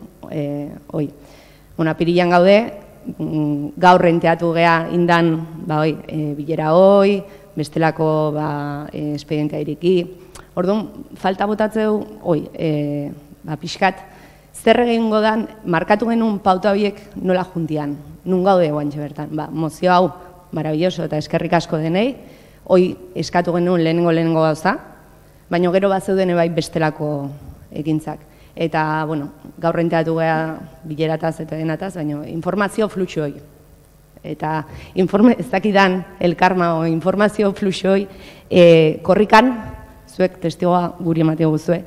Speaker 8: apirian gaude, gaur renteatu geha indan bilera hoi, bestelako espedientea ireki. Orduan, falta botatzeu, pixkat, zer egingo dan, markatu genuen pauta horiek nola juntian, nun gaude guantxe bertan. Mozio hau, maravilloso eta eskerrik asko denei, hoi eskatu genuen lehenengo gauza, baina gero bat zeuden bai bestelako ekintzak. Eta, gaur renteatu geha bilerataz eta denataz, baina informazio fluxu hoi. Eta ez dakidan elkarma o informazio fluxu hoi korrikan, zuek testigoa guri emateo guzue,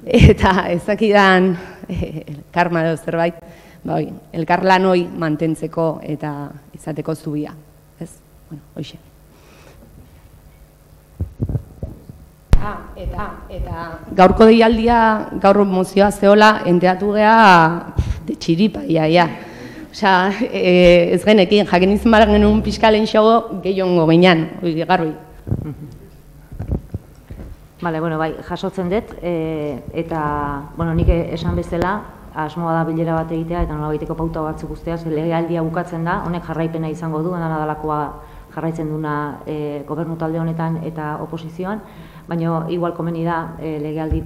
Speaker 8: eta ez dakidan elkarma edo zerbait, elkarlan hoi mantentzeko eta izateko zubia. Ez? Hoxe. Eta gaurko deialdia, gaur mozioa zehola, enteatu geha txiripa, ia. Osa, ez genekin, jaken izan bara genuen piskalen xago gehiongo gainan, garbi.
Speaker 4: Bale, bai, jasotzen dut, eta, nik esan bezala, asmoa da bilera bat egitea, eta nola baiteko pauta batzuk guzteaz, legealdia bukatzen da, honek jarraipena izango du, dena dalakoa jarraitzen duna gobernu talde honetan eta oposizioan, baina igual komeni da legealdi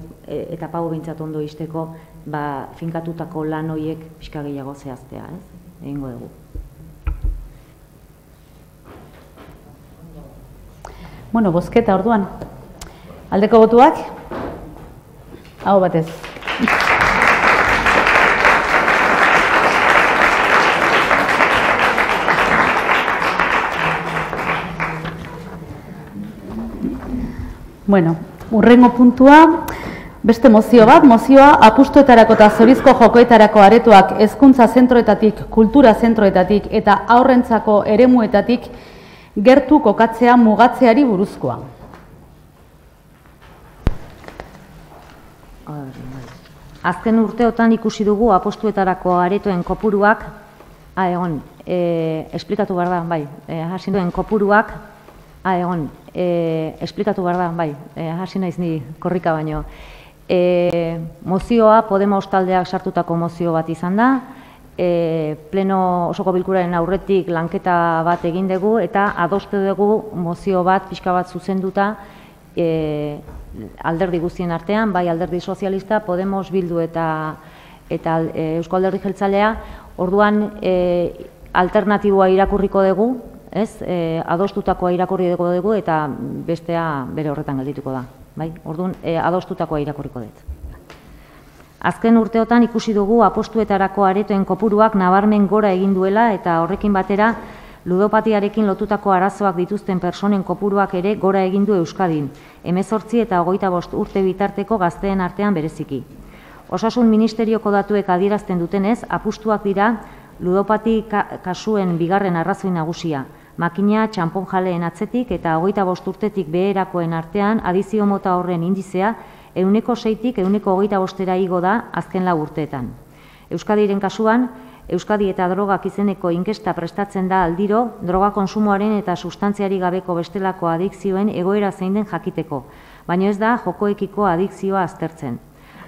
Speaker 4: eta pago bintzat ondo izteko finkatutako lan horiek pixka gehiago zehaztea, egingo dugu.
Speaker 3: Bozketa orduan. Aldeko botuak? Hau batez. Hurrengo puntua, beste mozio bat, mozioa apustuetarako eta zorizko jokoetarako aretoak hezkuntza zentroetatik, kultura zentroetatik eta haurrentzako eremuetatik gertu kokatzea mugatzeari buruzkoa.
Speaker 4: Azken urteotan ikusi dugu apustuetarako aretoen kopuruak, esplikatu behar da, hasi duen kopuruak, esplikatu behar da, hasi naiz ni korrika baino. Mozioa Podemos taldeak sartutako mozio bat izan da, pleno osoko bilkuraren aurretik lanketa bat egin dugu eta adoste dugu mozio bat, pixka bat zuzenduta alderdi guztien artean, bai alderdi sozialista, Podemos, Bildu eta Eusko Alderdi Jeltzalea. Orduan alternatiboa irakurriko dugu, adostutakoa irakurriko dugu eta bestea bere horretan geldituko da. Orduan adostutakoa irakurriko dut. Azken urteotan ikusi dugu apostuetarako aretoen kopuruak nabarmen gora egin duela eta horrekin batera ludopatiarekin lotutako arazoak dituzten personen kopuruak ere gora egin du Euskadin, 18 eta 25 urte bitarteko gazteen artean bereziki. Osasun Ministerioko datuek adierazten dutenez, apustuak dira ludopati kasuen bigarren arrazoi nagusia, makina txanpon jaleen atzetik eta 25 urtetik beherakoen artean adizio mota horren indizea 6tik 25era igo da azken 4 urteetan. Euskadiren kasuan, Euskadi eta drogak izeneko inkesta prestatzen da aldiro, droga konsumoaren eta sustantziari gabeko bestelako adikzioen egoera zein den jakiteko, baina ez da jokoekiko adikzioa aztertzen.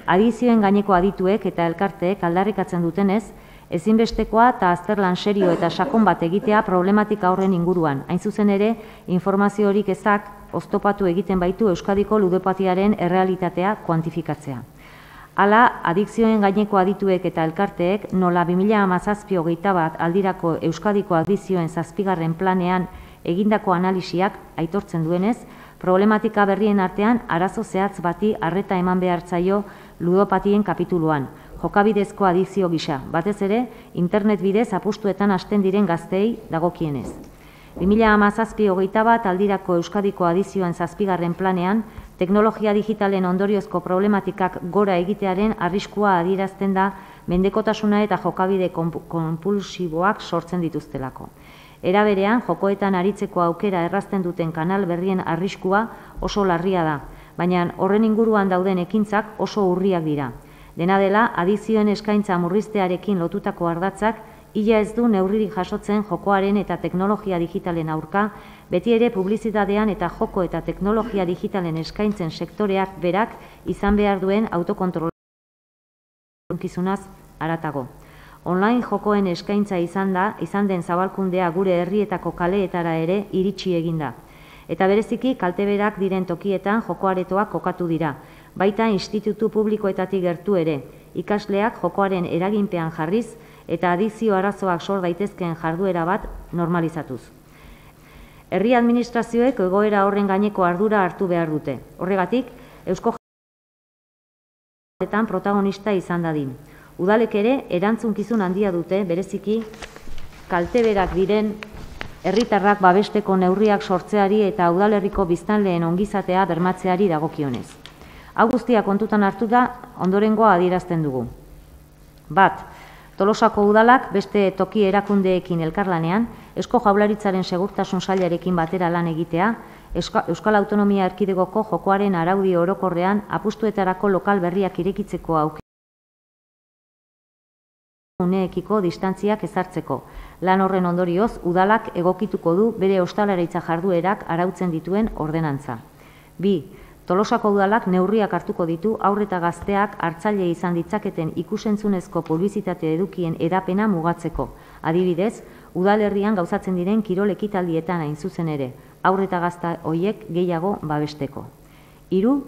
Speaker 4: Adikzioen gaineko adituek eta elkarteek aldarrikatzen dutenez, ezinbestekoa eta azterlan serio eta sakon bat egitea problematika horren inguruan. Hain zuzen ere, informaziorik ezak oztopatu egiten baitu Euskadiko ludopatiaren errealitatea kuantifikatzea. Hala, adikzioen gaineko adituek eta elkarteek nola 2017-21 aldirako Euskadiko adikzioen 7. planean Egindako analisiak aitortzen duenez, problematika berrien artean arazo zehatz bati arreta eman behar zaio ludopatien kapituluan, jokabidezko adizio gisa, batez ere, internet bidez apustuetan hasten diren gazteei dagokienez. 2017-21 aldirako Euskadiko adizioen 7. planean, teknologia digitalen ondoriozko problematikak gora egitearen arriskua adierazten da mendekotasuna eta jokabide konpulsiboak sortzen dituztelako. Era berean, jokoetan aritzeko aukera errazten duten kanal berrien arriskua oso larria da, baina horren inguruan dauden ekintzak oso urriak dira. Dena dela, adizioen eskaintza murriztearekin lotutako ardatzak ia ez du neurririk jasotzen jokoaren eta teknologia digitalen aurka, beti ere publizitatean eta joko eta teknologia digitalen eskaintzen sektoreak berak izan behar duen autokontrolakizunaz haratago. Online jokoen eskaintza izan den zabalkundea gure herrietako kaleetara ere iritsi eginda. Eta bereziki kalteberak diren tokietan jokoaretoak kokatu dira, baita institutu publikoetatik gertu ere, ikasleak jokoaren eraginpean jarriz eta adizio arazoak sor daitezkeen jarduera bat normalizatuz. Herri administrazioek egoera horren gaineko ardura hartu behar dute. Horregatik, Eusko Jaurlaritzan protagonista izan dadin. Udalek ere erantzunkizun handia dute, bereziki kalteberak diren herritarrak babesteko neurriak sortzeari eta udalerriko biztanleen ongizatea bermatzeari dagokionez. Hau guztia kontutan hartu da ondorengoa adierazten dugu. Bat, Tolosako udalak beste toki erakundeekin elkarlanean, Eusko Jaurlaritzaren segurtasun sailarekin batera lan egitea, Euskal Autonomia Erkidegoko jokoaren araudi orokorrean apustuetarako lokal berriak irekitzeko aukera uneekiko distantziak ezartzeko. Lan horren ondorioz, udalak egokituko du bere ostalaritza jarduerak arautzen dituen ordenantza. 2. Tolosako udalak neurriak hartuko ditu haur eta gazteak hartzaile izan ditzaketen ikusentzunezko publizitate edukien edapena mugatzeko. Adibidez, udalerrian gauzatzen diren kirol ekitaldietan hain zuzen ere, haur eta gazte horiek gehiago babesteko. 3.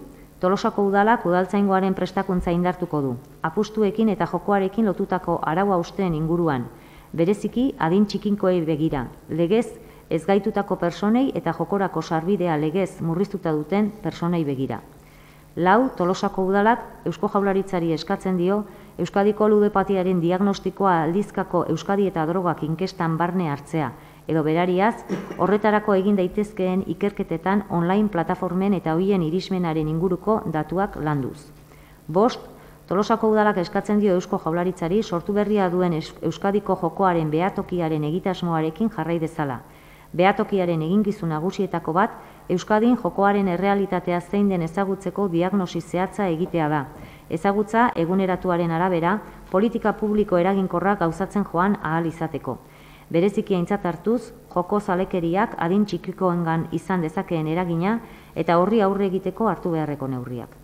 Speaker 4: Tolosako udalak udaltzaingoaren prestakuntza indartuko du, apustuekin eta jokoarekin lotutako arau hausteen inguruan, bereziki adin txikinkoei begira, legez ez gaitutako personei eta jokorako sarbidea legez murriztuta duten personei begira. 4. Tolosako udalak Eusko Jaurlaritzari eskatzen dio Euskadiko ludopatiaren diagnostikoa aldizkako Euskadi eta drogak inkestan barne hartzea, edo berariaz, horretarako egin daitezkeen ikerketetan online plataformen eta hoien irismenaren inguruko datuak landuz. 5. Tolosako udalak eskatzen dio Eusko Jaurlaritzari sortu berria duen Euskadiko jokoaren behatokiaren egitasmoarekin jarrai dezala. Behatokiaren eginkizun nagusietako bat, Euskadin jokoaren errealitatea zein den ezagutzeko diagnosi zehatza egitea da. Ezagutza eguneratuaren arabera, politika publiko eraginkorrak gauzatzen joan ahal izateko. Bereziki aintzat hartuz, joko zalekeriak adin txikikoengan izan dezakeen eragina eta horri aurre egiteko hartu beharreko neurriak.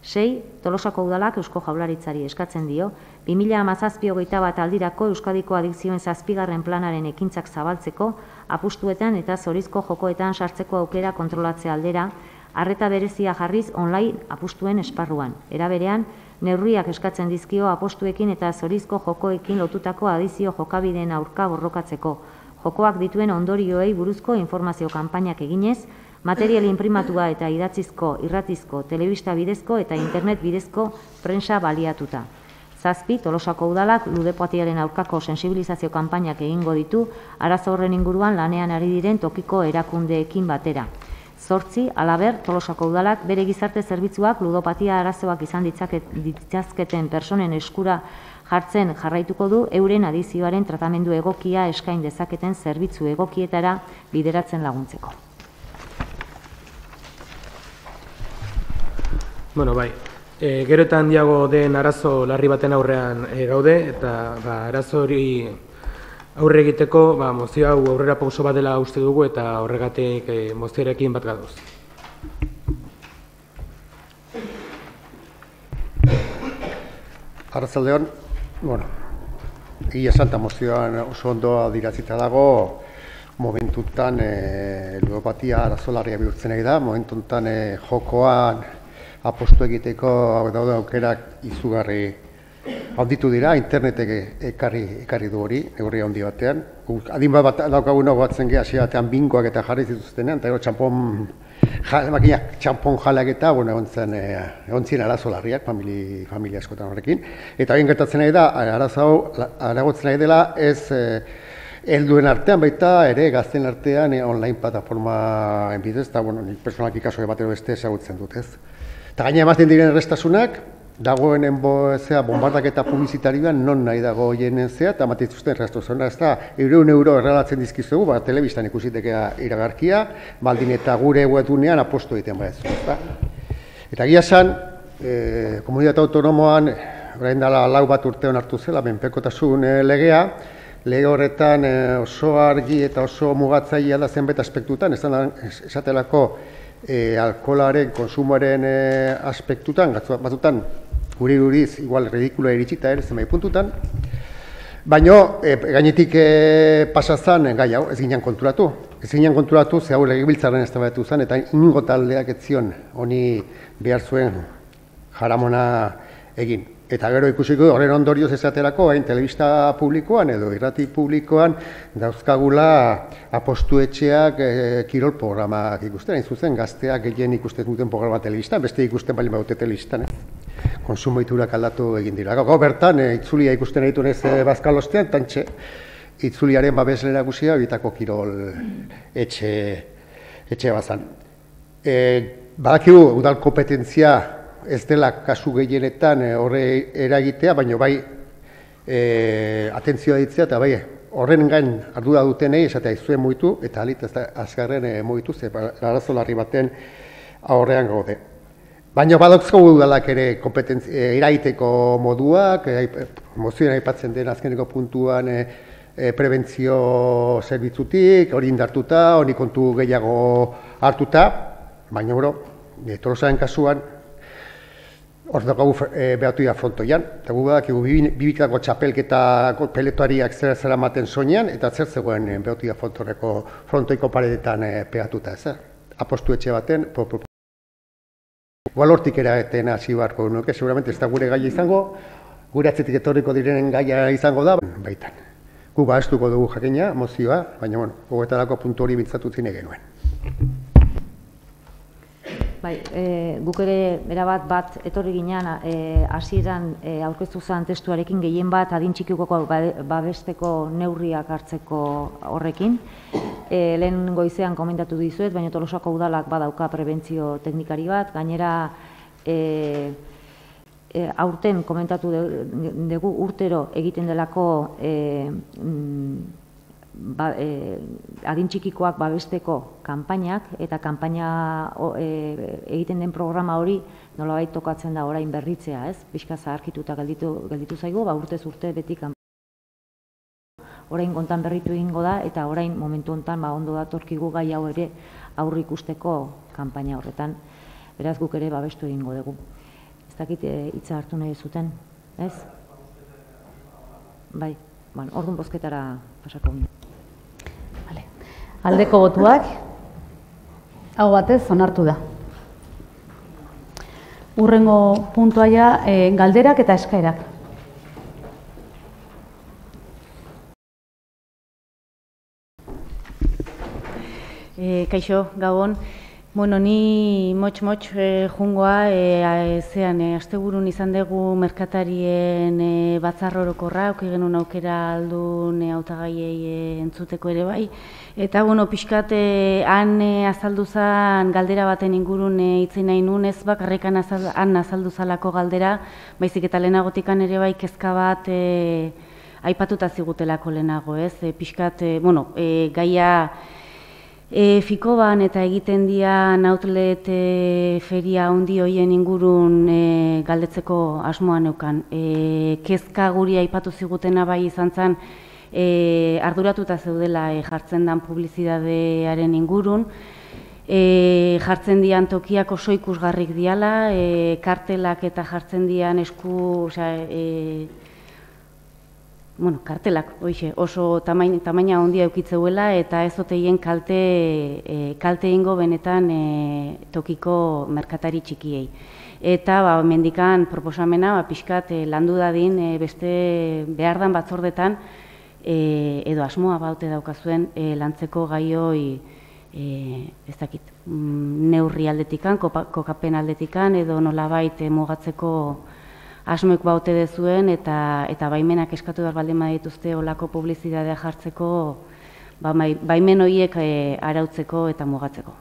Speaker 4: 6. Tolosako udalak Eusko Jaurlaritzari eskatzen dio, 2017-21 aldirako Euskadiko adikzioen 7. planaren ekintzak zabaltzeko, apustuetan eta zorizko jokoetan sartzeko aukera kontrolatzea aldera, arreta berezia jarriz online apustuen esparruan. Era berean, neurriak eskatzen dizkio apostuekin eta zorizko jokoekin lotutako adizio jokabideen aurka borrokatzeko, jokoak dituen ondorioei buruzko informazio kanpainak eginez, material inprimatua eta idatzizko, irratizko, telebista bidezko eta internet bidezko prensa baliatuta. 7. Tolosako udalak ludopatiaren aurkako sensibilizazio kanpainak egingo ditu, arazo horren inguruan lanean ari diren tokiko erakundeekin batera. 8. Halaber, Tolosako udalak bere gizarte zerbitzuak ludopatia arazoak izan ditzazketen personen eskura jartzen jarraituko du euren adizioaren tratamendu egokia eskain dezaketen zerbitzu egokietara bideratzen laguntzeko.
Speaker 6: Bueno, bai. Gero eta handiago den arazo larri baten aurrean gaude, eta arazo hori aurre egiteko mozio hau aurrera pauso bat dela uste dugu eta horregatik mozioarekin bat gadoz.
Speaker 9: Arratsaldeon, egia santa mozioan oso ondo adirazita dago, momentutan ludopatia arazo larria bihurtzen ari da, momentutan jokoan apostu egiteko daude aukerak izugarri handitu dira, internetek ekarri du hori, neurri handi batean. Adin bat daukagunok batzen geha, hasi batean bingoak eta jarri zituztenean, eta txampon jalak eta, egon ziren arazo larriak, familia askotan horrekin. Eta egin gertatzen nahi da, aragotzen nahi dela, ez helduen artean baita, ere gazten artean online plataforma bidez, eta nik personalki kaso batero beste ezagutzen dut, ez. Eta gaina ematen diren errestasunak, dagoenen bombardaketa publizitarioan non nahi dago jenen zea, eta ematen zuzten errestasunak, ez da, €100 erralatzen dizkizugu, telebistan ikusitekea iragarkia, baldin eta gure webunean aposto egiten baizu, ezta. Eta egia esan, komunitate autonomoan, orain dela 4 bat urte onartu zela, menpekotasun legea, lege horretan oso argi eta oso mugatzailea da zenbait aspektutan, esatelako alkoholaren, konsumoaren aspektutan, batzutan guri iruriz, igual ridikuloa iritsita ere zenbait puntutan, baina gainetik pasazan gai hau ez ginen konturatu. Ez ginen konturatu, ze hau legebiltzarren eztabaidatu zen, eta ingo taldeak ez zion honi behar zuen jaramona egin. Eta gero ikusiko horren ondorioz esaterako, telebista publikoan edo irrati publikoan dauzkagula apostuetxeak kirol programak ikusten, hain zuzen gazteak gehien ikusten duten programa telebistan, beste ikusten bali baute telebistan. Konsumo iturak aldatu egin dira. Gau bertan, itzulia ikusten egitun ez bazkalostean, tantxe itzuliaren babeslera guzia bitako kirol etxe bazan. Badakigu udal kompetentzia ez dela kasu gehienetan horre eragitea, baina bai atentzioa ditzea eta bai horren gain ardura dutenei esatea izuen mugitu eta alit ez da azkarren mugitu, ze arazo larri baten aurrean gaude. Baina badauzkagu udalak ere eragiteko moduak, mozioen aipatzen den azkeneko puntuan prebentzio zerbitzutik, hori indartuta, hori kontu gehiago hartuta, baina Tolosaren kasuan hor dago behatu dira frontoian, eta gu badakigu bibikako txapelketa peletoariak zer ematen soinean, eta zer zegoen behatu dira frontoiko paredetan pegatuta, ez? Apostu etxe baten, igual hortik eraten hasi beharko nuke, seguramente ez da gure gaia izango, gure atzetik etorriko direnen gaia izango da, baitan. Gu baestuko dugu jakina, mozioa, baina, gogetarako puntu hori bintzatu zine genuen.
Speaker 4: Bai, guk ere erabat bat etorri ginean hasieran aurkeztu zen testuarekin gehien bat adin txikikoko babesteko neurriak hartzeko horrekin. Lehen goizean komentatu dizuet, baina Tolosako udalak badauka prebentzio teknikari bat, gainera aurten komentatu dugu urtero egiten delako adin txikikoak babesteko kanpainak, eta kanpaina egiten den programa hori nolabait tokatzen da orain berritzea, ez? Pixka zaharkituta gelditu zaigu, urtez urte beti orain kontan berritu egingo da, eta orain momentu honetan ondo datorkigu gai hau ere aurre ikusteko kanpaina horretan. Beraz guk ere babestu egingo dugu. Ez dakit hitza hartu nahi zuten, ez? Bai, orduan bozketara pasako.
Speaker 3: Aldeko botuak, hau batez onartu da. Hurrengo puntua galderak eta eskaerak.
Speaker 10: Kaixo, Gabon. Bueno, ni motx jungoa, asteburun izan dugu merkatarien batzar orokorra, auki genuen aukera aldun hautagaiei entzuteko ere bai. Eta, pixkat, han azaldu zen galdera baten ingurun itzin nahi nun, ez bakarrikan han azaldu zalako galdera, baizik eta lehenagotikan ere bai kezka bat aipatuta zigutelako lehenago, ez? Pixkat, gaia Fikoban eta egiten dian outlet feria handi hoien ingurun galdetzeko asmoa neukan. Kezka guri aipatu zigutena bai izan zen arduratuta zeudela jartzen dan publizidadearen ingurun. Jartzen dian tokiak oso ikusgarrik diala, kartelak eta jartzen dian kartelak, oso tamaina handia eukitzeuela eta ez oteien kalte ingo benetan tokiko merkatari txikiei. Eta mendikan proposamena pixkat landu dadin beste behar dan batzordetan edo asmoa baute daukazuen lantzeko gaioi ez dakit, neurri aldetikan, kokapen aldetikan edo nolabait mugatzeko asmoek baute dezuen eta baimenak eskatu behar baldin badituzte olako publizitatea jartzeko baimen horiek arautzeko eta mugatzeko.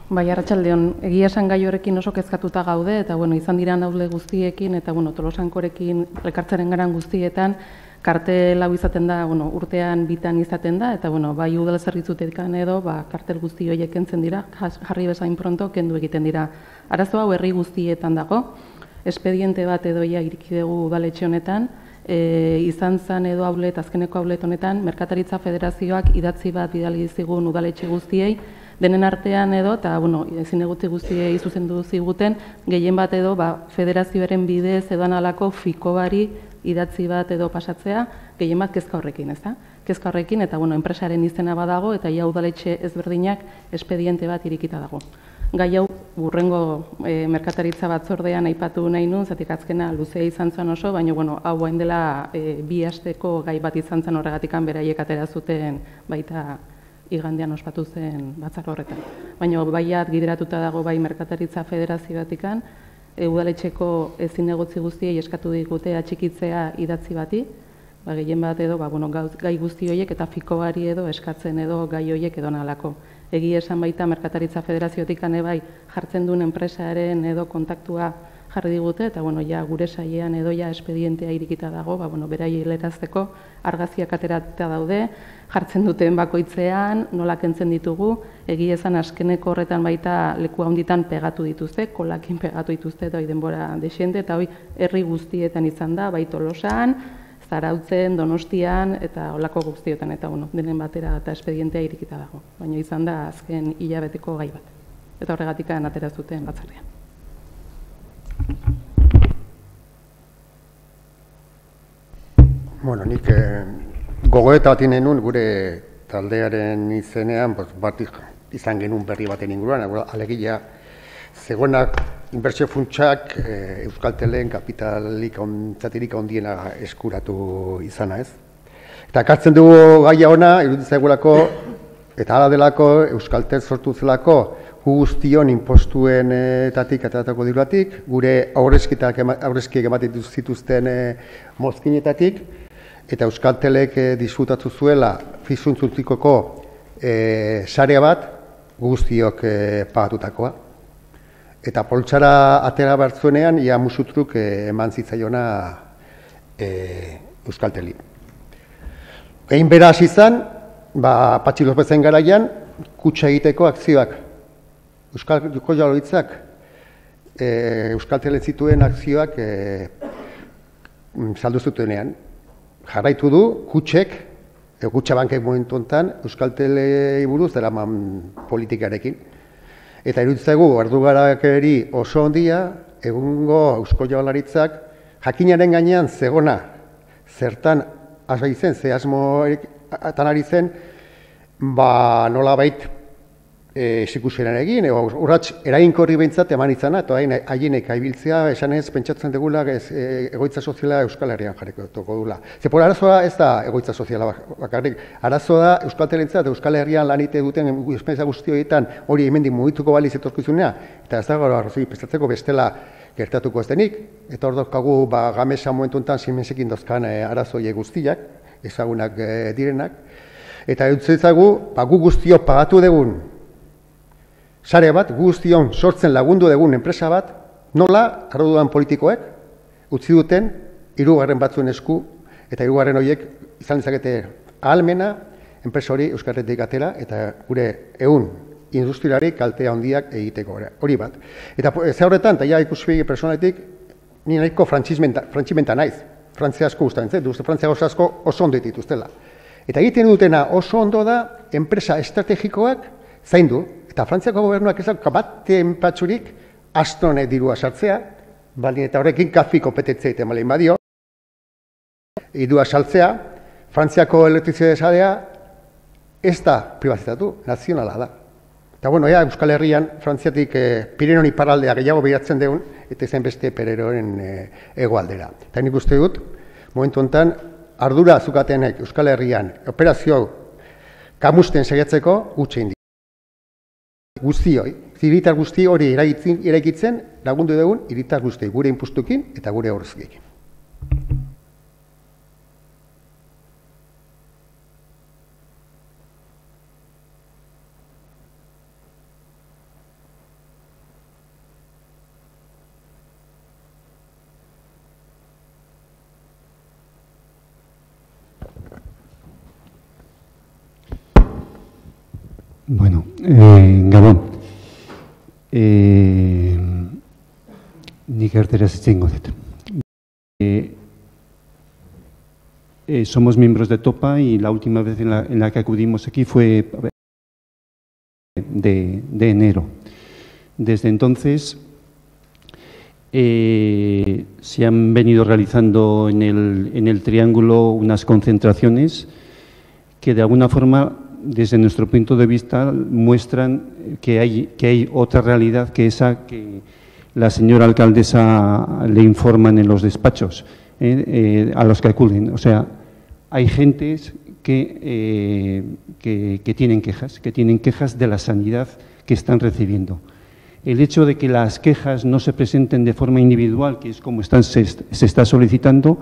Speaker 11: Bai, arratsaldeon, egia esan gai horrekin oso kezkatuta gaude eta izan dira naule guztiekin eta Tolosankorekin elkartzaren garan guztietan kartel hau izaten da, urtean bitan izaten da eta bai udal zerbitzutekan edo kartel guzti horiek kentzen dira, jarri bezain pronto kendu egiten dira. Arazo hau herri guztietan dago, espediente bat edo iriki dugu udaletxe honetan, izan zen edo azkeneko aulet honetan, Merkataritza Federazioak idatzi bat bidali zigun udaletxe guztiei, denen artean edo, eta zinegutzi guztiei zuzendu ziguten, gehien bat edo federazioaren bidez edo analako fikobari idatzi bat edo pasatzea, gehien bat kezka horrekin, ez da? Kezka horrekin eta enpresaren izena badago eta ia udaletxe ezberdinak espediente bat irikita dago. Gai hau burrengo merkataritza batzordean aipatu nahi nuen, zatik azkena luzea izan zen oso, baina hau hain dela 2 asteko gai bat izan zen horregatikan beraiek atera zuten baita igandean ospatu zen batzar horretan. Baina baiat gideratuta dago bai Merkataritza Federazioatikan, udaletxeko zinegotzi guztiei eskatu digute atxikitzea idatzi bati, gehien bat edo gai guzti horiek eta fikobari edo eskatzen edo gai horiek edo nalako. Egia esan baita Merkataritza Federazioatikan bai jartzen duen enpresaren edo kontaktua jarri digute eta gure sailean edo espedientea irikita dago, beraiei helarazteko argazkiak ateratuta daude, jartzen duten bakoitzean, nola kentzen ditugu, egia esan azkeneko horretan baita leku handitan pegatu dituzte, kolakin pegatu dituzte eta denbora desiente, eta herri guztietan izan da, bai Tolosan, Zarautzen, Donostian eta olako guztietan eta denen batera eta espedientea irikita dago. Baina izan da azken hilabeteko gai bat. Eta horregatik atera zuten batzarrean.
Speaker 9: Nik gogoeta bat inenun gure taldearen izenean bat izan genuen berri baten inguruan, alegia zegoenak inbertsio funtsak Euskaltelen kapitalik zatirik handiena eskuratu izana, ez? Eta ekartzen dugu gaia ona, iruditzen zaigulako, eta hala delako Euskaltel sortu zelako guztion inpostuenetatik eta diruatik, gure aurrezkiek ematen zituzten mozkinetatik, eta Euskaltelek disfrutatu zuela fizuntzutikoko sarea bat guztiok pagatutakoa. Eta poltsara atera bertzuenean, ia musutruk eman zitzaiona Euskalteli. Egin beraz izan, Patxi Lopezen garaian, kutxa egiteko akzioak. Eusko Jaurlaritzak Euskaltelen zituen akzioak saldu zutenean. Jarraitu du, kutxabankek momentu honetan, Euskaltelei buruz deraman politikarekin. Eta iruditzaigu, ardugarakeri oso handia, egungo Eusko Jaurlaritzak jakinaren gainean zegona, zertan asa izen, ze asmoetan ari zen, nolabait esikusiaren egin, urrats eraginkorri behintzat eman izana, eta haienek aibiltzea, esan ez, pentsatzen dugula egoitza soziala Euskal Herrian jarriko dugula. Zepor, arazoa ez da egoitza soziala bakarrik, arazoa da Euskaltelentzat, Euskal Herrian lanite duten espentza guzti horietan hori hemendik mugituko baliz etorkizunea, eta ez da gara arrazoi prestatzeko bestela gertatuko ez denik, eta hor daukagu gamesa momentu enten simensekin dozkan arazoi guztiak, ezagunak direnak, eta eutzetzagu, gu guztio pagatu dugun sare bat, guztion sortzen lagundu dugun enpresa bat, nola, arduan politikoek, utzi duten, 3 batzuen esku, eta 3 horiek izan dezakete ahalmena, enpresa hori Euskal Herritik atera, eta gure ehun industriari kaltea handiak egiteko hori bat. Eta ez horretan, eta ja ikuspegi personaletik, ni nahiko frantzimenta naiz, Frantzia asko gustatzen, Frantzia asko oso ondo dituztela. Eta egiten dutena oso ondo da, enpresa estrategikoak zaindu, eta Frantziako gobernuak ez da baten patzurik astone dirua sartzea, eta horrekin kafi kompetentzia egiten balin badio. Hiruak saltzea, Frantziako elektrizitate sarea ez da pribatizatu, nazionala da. Eta bueno, Euskal Herrian, Frantziatik Pirenoni paraldea gehiago behiratzen deun, eta izan beste Pereroren hegoaldera. Eta nik uste dut, momentu honetan, ardura zukatenek Euskal Herrian operazio kamusten saiatzeko gutxein dira. Guztioi, hiritar guzti hori eraikitzen lagundu dugun hiritar guzti, gure inpustukin eta gure aurrezkiekin.
Speaker 12: Bueno, Gabon, nik erderaz itzengo dut. Somos miembros de TOPA y la última vez en la que acudimos aquí fue de enero. Desde entonces se han venido realizando en el Triángulo unas concentraciones que de alguna forma, desde nuestro punto de vista, muestran que hay otra realidad que esa que la señora alcaldesa le informan en los despachos a los que acuden. O sea, hay gentes que tienen quejas de la sanidad que están recibiendo. El hecho de que las quejas no se presenten de forma individual, que es como se está solicitando,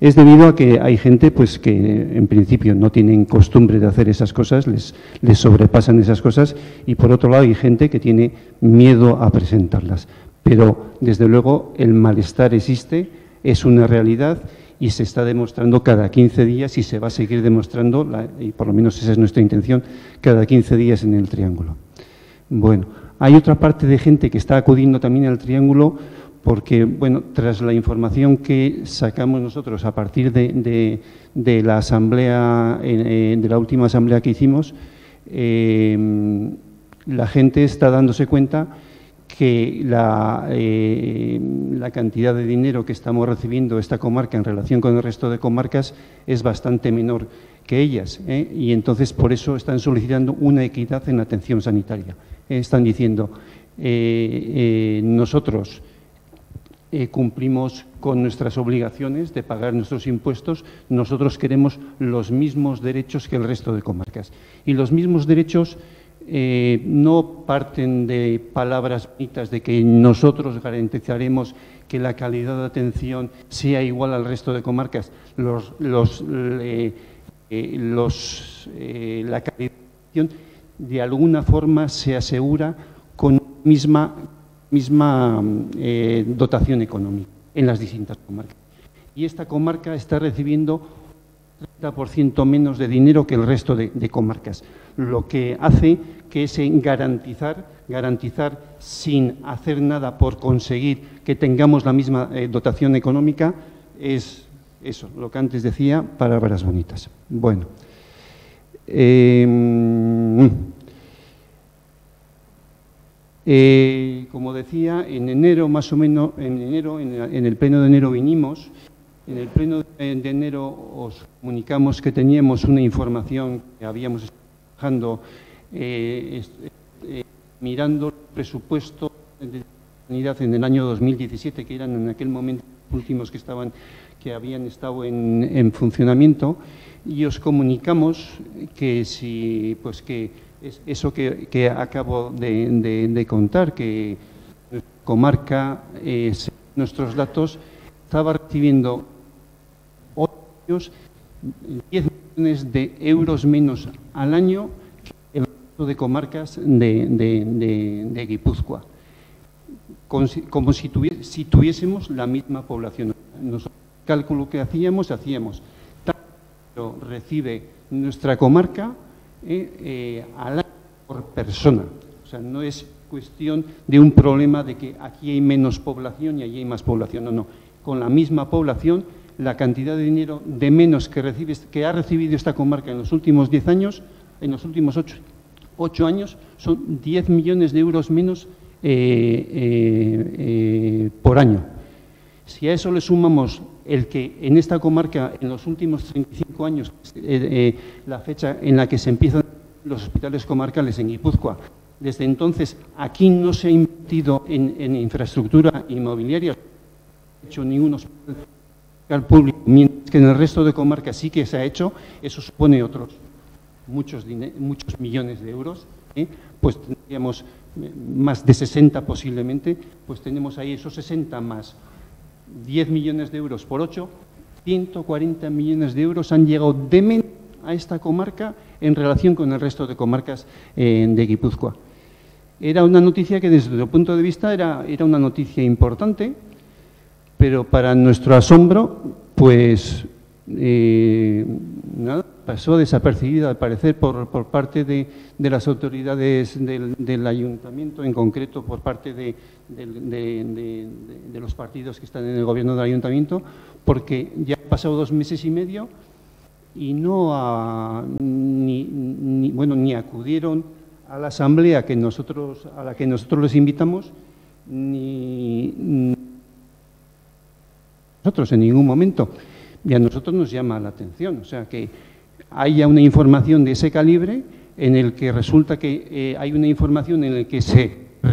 Speaker 12: es debido a que hay gente pues, que en principio no tienen costumbre de hacer esas cosas, les sobrepasan esas cosas, y por otro lado hay gente que tiene miedo a presentarlas. Pero desde luego el malestar existe, es una realidad y se está demostrando cada 15 días y se va a seguir demostrando, y por lo menos esa es nuestra intención, cada 15 días en el Triángulo. Bueno, hay otra parte de gente que está acudiendo también al Triángulo porque, bueno, tras la información que sacamos nosotros a partir de la asamblea, de la última asamblea que hicimos, la gente está dándose cuenta que la cantidad de dinero que estamos recibiendo esta comarca en relación con el resto de comarcas es bastante menor que ellas, y entonces por eso están solicitando una equidad en la atención sanitaria. Están diciendo, nosotros cumplimos con nuestras obligaciones de pagar nuestros impuestos, nosotros queremos los mismos derechos que el resto de comarcas. Y los mismos derechos no parten de palabras bonitas de que nosotros garantizaremos que la calidad de atención sea igual al resto de comarcas. La calidad de atención de alguna forma se asegura con misma dotación económica en las distintas comarcas. Y esta comarca está recibiendo 30% menos de dinero que el resto de comarcas, lo que hace que ese garantizar sin hacer nada por conseguir que tengamos la misma dotación económica es eso, lo que antes decía, palabras bonitas. Bueno, como decía, en enero más o menos, en el pleno de enero vinimos. En el pleno de enero os comunicamos que teníamos una información que habíamos estado trabajando mirando el presupuesto de sanidad en el año 2017, que eran en aquel momento los últimos que habían estado en funcionamiento, y os comunicamos que si, pues que eso que acabo de contar, que nuestra comarca, nuestros datos, estaba recibiendo 10 millones de euros menos al año que el resto de comarcas de Guipúzcoa, como si tuviésemos la misma población. Nosotros, el cálculo que hacíamos tanto recibe nuestra comarca al año por persona. O sea, no es cuestión de un problema de que aquí hay menos población y allí hay más población. No, no. Con la misma población, la cantidad de dinero de menos que ha recibido esta comarca en los últimos 10 años, en los últimos 8 años, son 10 millones de euros menos por año. Si a eso le sumamos el que en esta comarca, en los últimos 35 años, la fecha en la que se empiezan los hospitales comarcales en Guipúzcoa, desde entonces aquí no se ha invertido en infraestructura inmobiliaria, no se ha hecho ningún hospital público, mientras que en el resto de comarcas sí que se ha hecho, eso supone otros muchos millones de euros, pues tendríamos más de 60 posiblemente, pues tenemos ahí esos 60 más 10 millones de euros por 8, 140 millones de euros han llegado de menos a esta comarca en relación con el resto de comarcas de Guipúzcoa. Era una noticia que desde el punto de vista era una noticia importante, pero para nuestro asombro, pues nada, pasó desapercibida al parecer por parte de las autoridades del ayuntamiento, en concreto por parte de los partidos que están en el gobierno del ayuntamiento, porque ya han pasado 2 meses y medio y ni acudieron a la asamblea a la que nosotros les invitamos, ni nosotros en ningún momento. Y a nosotros nos llama la atención, o sea, que haya una información de ese calibre en el que resulta que hay una información en la que se ha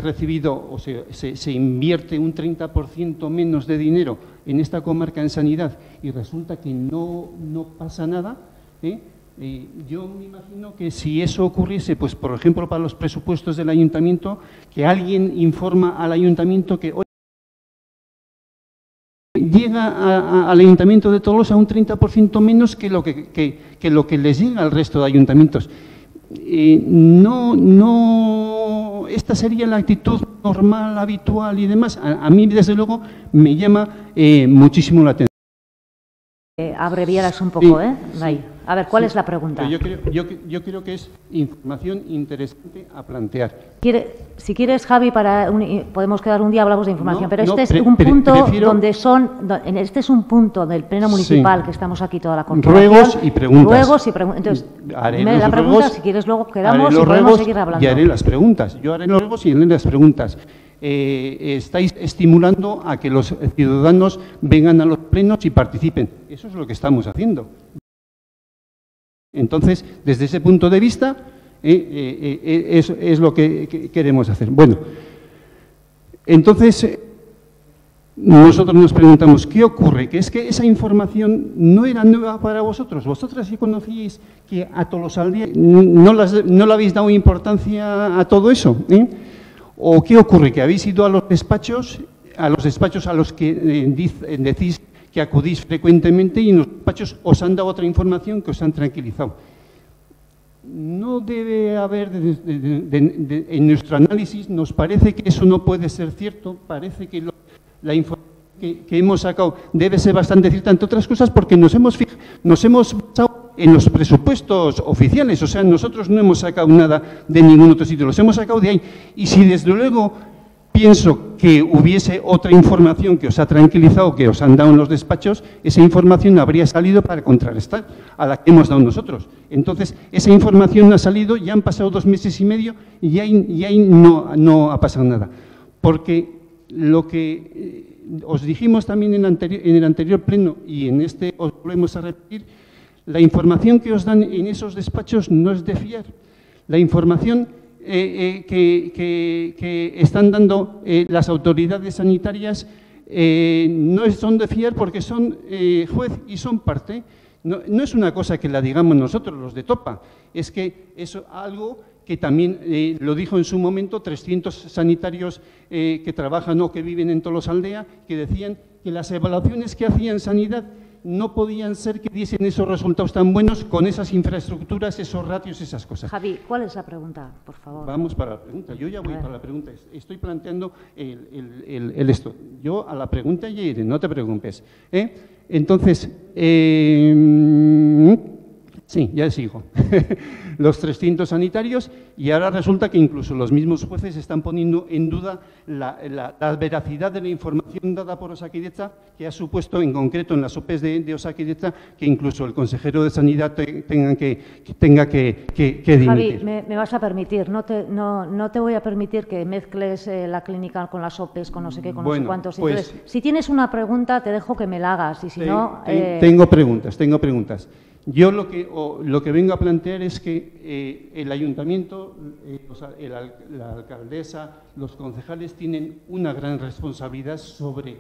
Speaker 12: recibido o se invierte un 30% menos de dinero en esta comarca en sanidad y resulta que no pasa nada. Yo me imagino que si eso ocurriese, pues por ejemplo para los presupuestos del ayuntamiento, que alguien informa al ayuntamiento que llega al Ayuntamiento de Tolosa un 30% menos que lo que les llega al resto de ayuntamientos. Esta sería la actitud normal, habitual y demás. A mí, desde luego, me llama muchísimo la atención.
Speaker 4: Abreviaras un poco,
Speaker 12: Sí,
Speaker 4: Bai. A ver, ¿cuál es la pregunta?
Speaker 12: Yo creo que es información interesante a plantear.
Speaker 4: Si quieres, Javi, podemos quedar un día, hablamos de información,
Speaker 12: No,
Speaker 4: pero
Speaker 12: no,
Speaker 4: este es un punto
Speaker 12: prefiero-
Speaker 4: este es un punto del Pleno Municipal
Speaker 12: Sí.
Speaker 4: que estamos aquí toda la corporación.
Speaker 12: Ruegos y preguntas.
Speaker 4: Entonces,
Speaker 12: Haré
Speaker 4: dime
Speaker 12: los
Speaker 4: la pregunta,
Speaker 12: ruegos,
Speaker 4: si quieres luego
Speaker 12: haré
Speaker 4: quedamos y
Speaker 12: los
Speaker 4: podemos
Speaker 12: ruegos
Speaker 4: seguir hablando.
Speaker 12: Y haré las preguntas. Yo haré los ruegos y haré las preguntas. Estáis estimulando a que los ciudadanos vengan a los plenos y participen. Eso es lo que estamos haciendo. Entonces, desde ese punto de vista, es lo que queremos hacer. Bueno, entonces, nosotros nos preguntamos, ¿qué ocurre? Que es que esa información no era nueva para vosotros. Vosotras sí conocíais que a Tolosaldea no le habéis dado importancia a todo eso, ¿O qué ocurre? Que habéis ido a los despachos a los que decís que acudís frecuentemente y en los despachos os han dado otra información que os han tranquilizado. No debe haber, en nuestro análisis, nos parece que eso no puede ser cierto, parece que la información que hemos sacado debe ser bastante cierta, entre otras cosas porque nos hemos basado en los presupuestos oficiales, o sea, nosotros no hemos sacado nada de ningún otro sitio, los hemos sacado de ahí. Y si desde luego pienso que hubiese otra información que os ha tranquilizado, que os han dado en los despachos, esa información habría salido para contrarrestar a la que hemos dado nosotros. Entonces, esa información ha salido, ya han pasado 2 meses y medio y ahí no ha pasado nada. Porque lo que os dijimos también en el anterior pleno y en este os volvemos a repetir, la información que os dan en esos despachos no es de fiar. La información que están dando las autoridades sanitarias no son de fiar porque son juez y son parte. No es una cosa que la digamos nosotros, los de Topa, es que es algo que también lo dijo en su momento 300 sanitarios que trabajan o que viven en Tolosaldea, que decían que las evaluaciones que hacían sanidad no podían ser que diesen esos resultados tan buenos con esas infraestructuras, esos ratios, esas cosas.
Speaker 4: Javi, ¿cuál es la pregunta, por favor?
Speaker 12: Vamos para la pregunta. Yo ya voy para la pregunta. Estoy planteando esto. Yo a la pregunta ya iré, no te preocupes. Entonces, Sí, ya sigo. Los 300 sanitarios, y ahora resulta que incluso los mismos jueces están poniendo en duda la veracidad de la información dada por Osakidetza, que ha supuesto en concreto en las OPEs de Osakidetza que incluso el consejero de Sanidad tenga que dimitir.
Speaker 4: Javi, me vas a permitir, no te voy a permitir que mezcles la clínica con las OPEs, con no sé qué, con no sé cuántos. Entonces,
Speaker 12: pues,
Speaker 4: si tienes una pregunta, te dejo que me la hagas, y si no...
Speaker 12: Tengo preguntas. Yo lo que vengo a plantear es que el ayuntamiento, la alcaldesa, los concejales tienen una gran responsabilidad sobre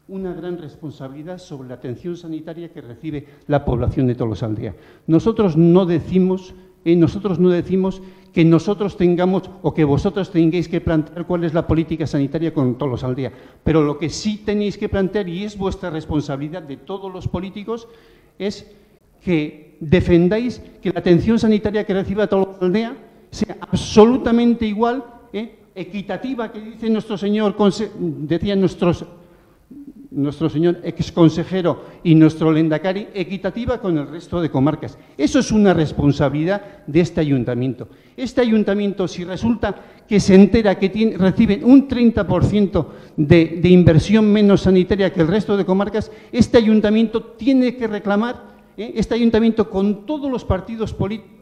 Speaker 12: la atención sanitaria que recibe la población de Tolosaldea. Nosotros no decimos que nosotros tengamos o que vosotros tengáis que plantear cuál es la política sanitaria con Tolosaldea, pero lo que sí tenéis que plantear, y es vuestra responsabilidad de todos los políticos, es que defendáis que la atención sanitaria que reciba Tolosaldea sea absolutamente igual, equitativa, que dice nuestro señor exconsejero y nuestro lehendakari, equitativa con el resto de comarcas. Eso es una responsabilidad de este ayuntamiento. Este ayuntamiento, si resulta que se entera que reciben un 30% de inversión menos sanitaria que el resto de comarcas, este ayuntamiento tiene que reclamar, este ayuntamiento con todos los partidos políticos,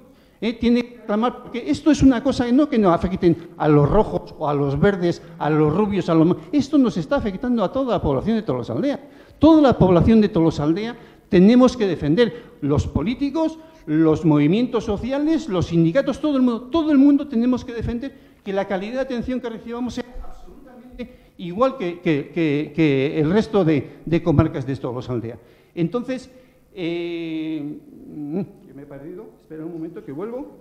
Speaker 12: tiene que reclamar, porque esto es una cosa que no afecten a los rojos o a los verdes, a los rubios, esto nos está afectando a toda la población de Tolosaldea. Toda la población de Tolosaldea tenemos que defender, los políticos, los movimientos sociales, los sindicatos, todo el mundo tenemos que defender que la calidad de atención que recibamos sea absolutamente igual que el resto de comarcas de Tolosaldea. Entonces, que me he perdido, espera un momento que vuelvo.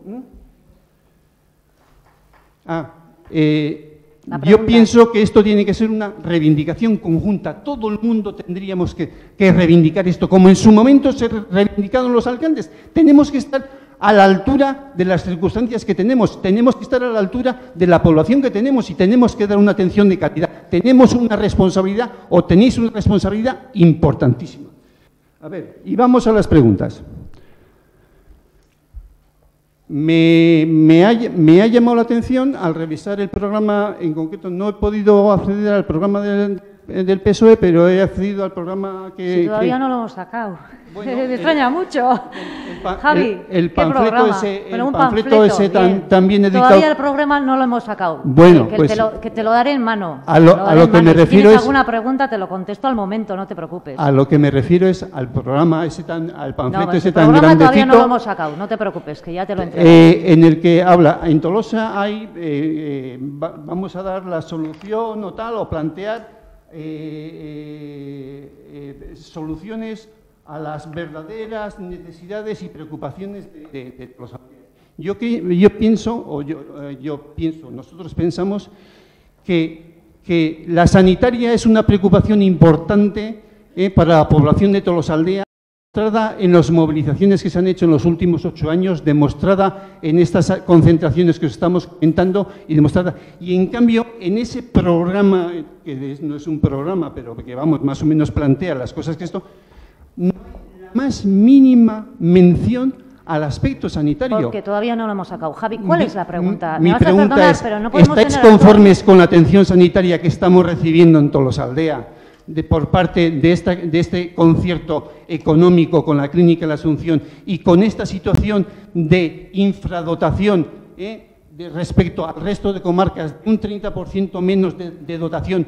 Speaker 12: Yo pienso que esto tiene que ser una reivindicación conjunta. Todo el mundo tendríamos que reivindicar esto, como en su momento se reivindicaron los alcaldes. Tenemos que estar a la altura de las circunstancias que tenemos que estar a la altura de la población que tenemos y tenemos que dar una atención de calidad. Tenemos una responsabilidad, o tenéis una responsabilidad importantísima. A ver, y vamos a las preguntas. Me ha llamado la atención al revisar el programa, en concreto no he podido acceder al programa del PSOE, pero he accedido al programa que...
Speaker 4: Si todavía no lo hemos sacado. Bueno, me extraña mucho. Javi,
Speaker 12: el
Speaker 4: ¿qué programa?
Speaker 12: panfleto ese también editado...
Speaker 4: Todavía el programa no lo hemos sacado.
Speaker 12: Bueno,
Speaker 4: que te lo daré en mano.
Speaker 12: A lo que me refiero es... Si
Speaker 4: tienes alguna pregunta, te lo contesto al momento, no te preocupes.
Speaker 12: A lo que me refiero es al programa ese al panfleto ese tan grandecito...
Speaker 4: El programa todavía no lo hemos sacado, no te preocupes, que ya te lo entrego.
Speaker 12: En el que habla, en Tolosa hay... vamos a dar la solución o tal, o plantear soluciones a las verdaderas necesidades y preocupaciones de los aldeanos. Nosotros pensamos que la sanitaria es una preocupación importante para la población de Tolosaldea, demostrada en las movilizaciones que se han hecho en los últimos 8 años, demostrada en estas concentraciones que os estamos comentando y demostrada. Y en cambio, en ese programa, que no es un programa, pero que vamos, más o menos plantea las cosas que esto, no hay la más mínima mención al aspecto sanitario.
Speaker 4: Porque todavía no lo hemos sacado. Javi, ¿cuál es la pregunta?
Speaker 12: Mi pregunta es, ¿estáis conformes con la atención sanitaria que estamos recibiendo en Tolosaldea por parte de este concierto económico con la Clínica de la Asunción y con esta situación de infradotación respecto al resto de comarcas, un 30% menos de dotación,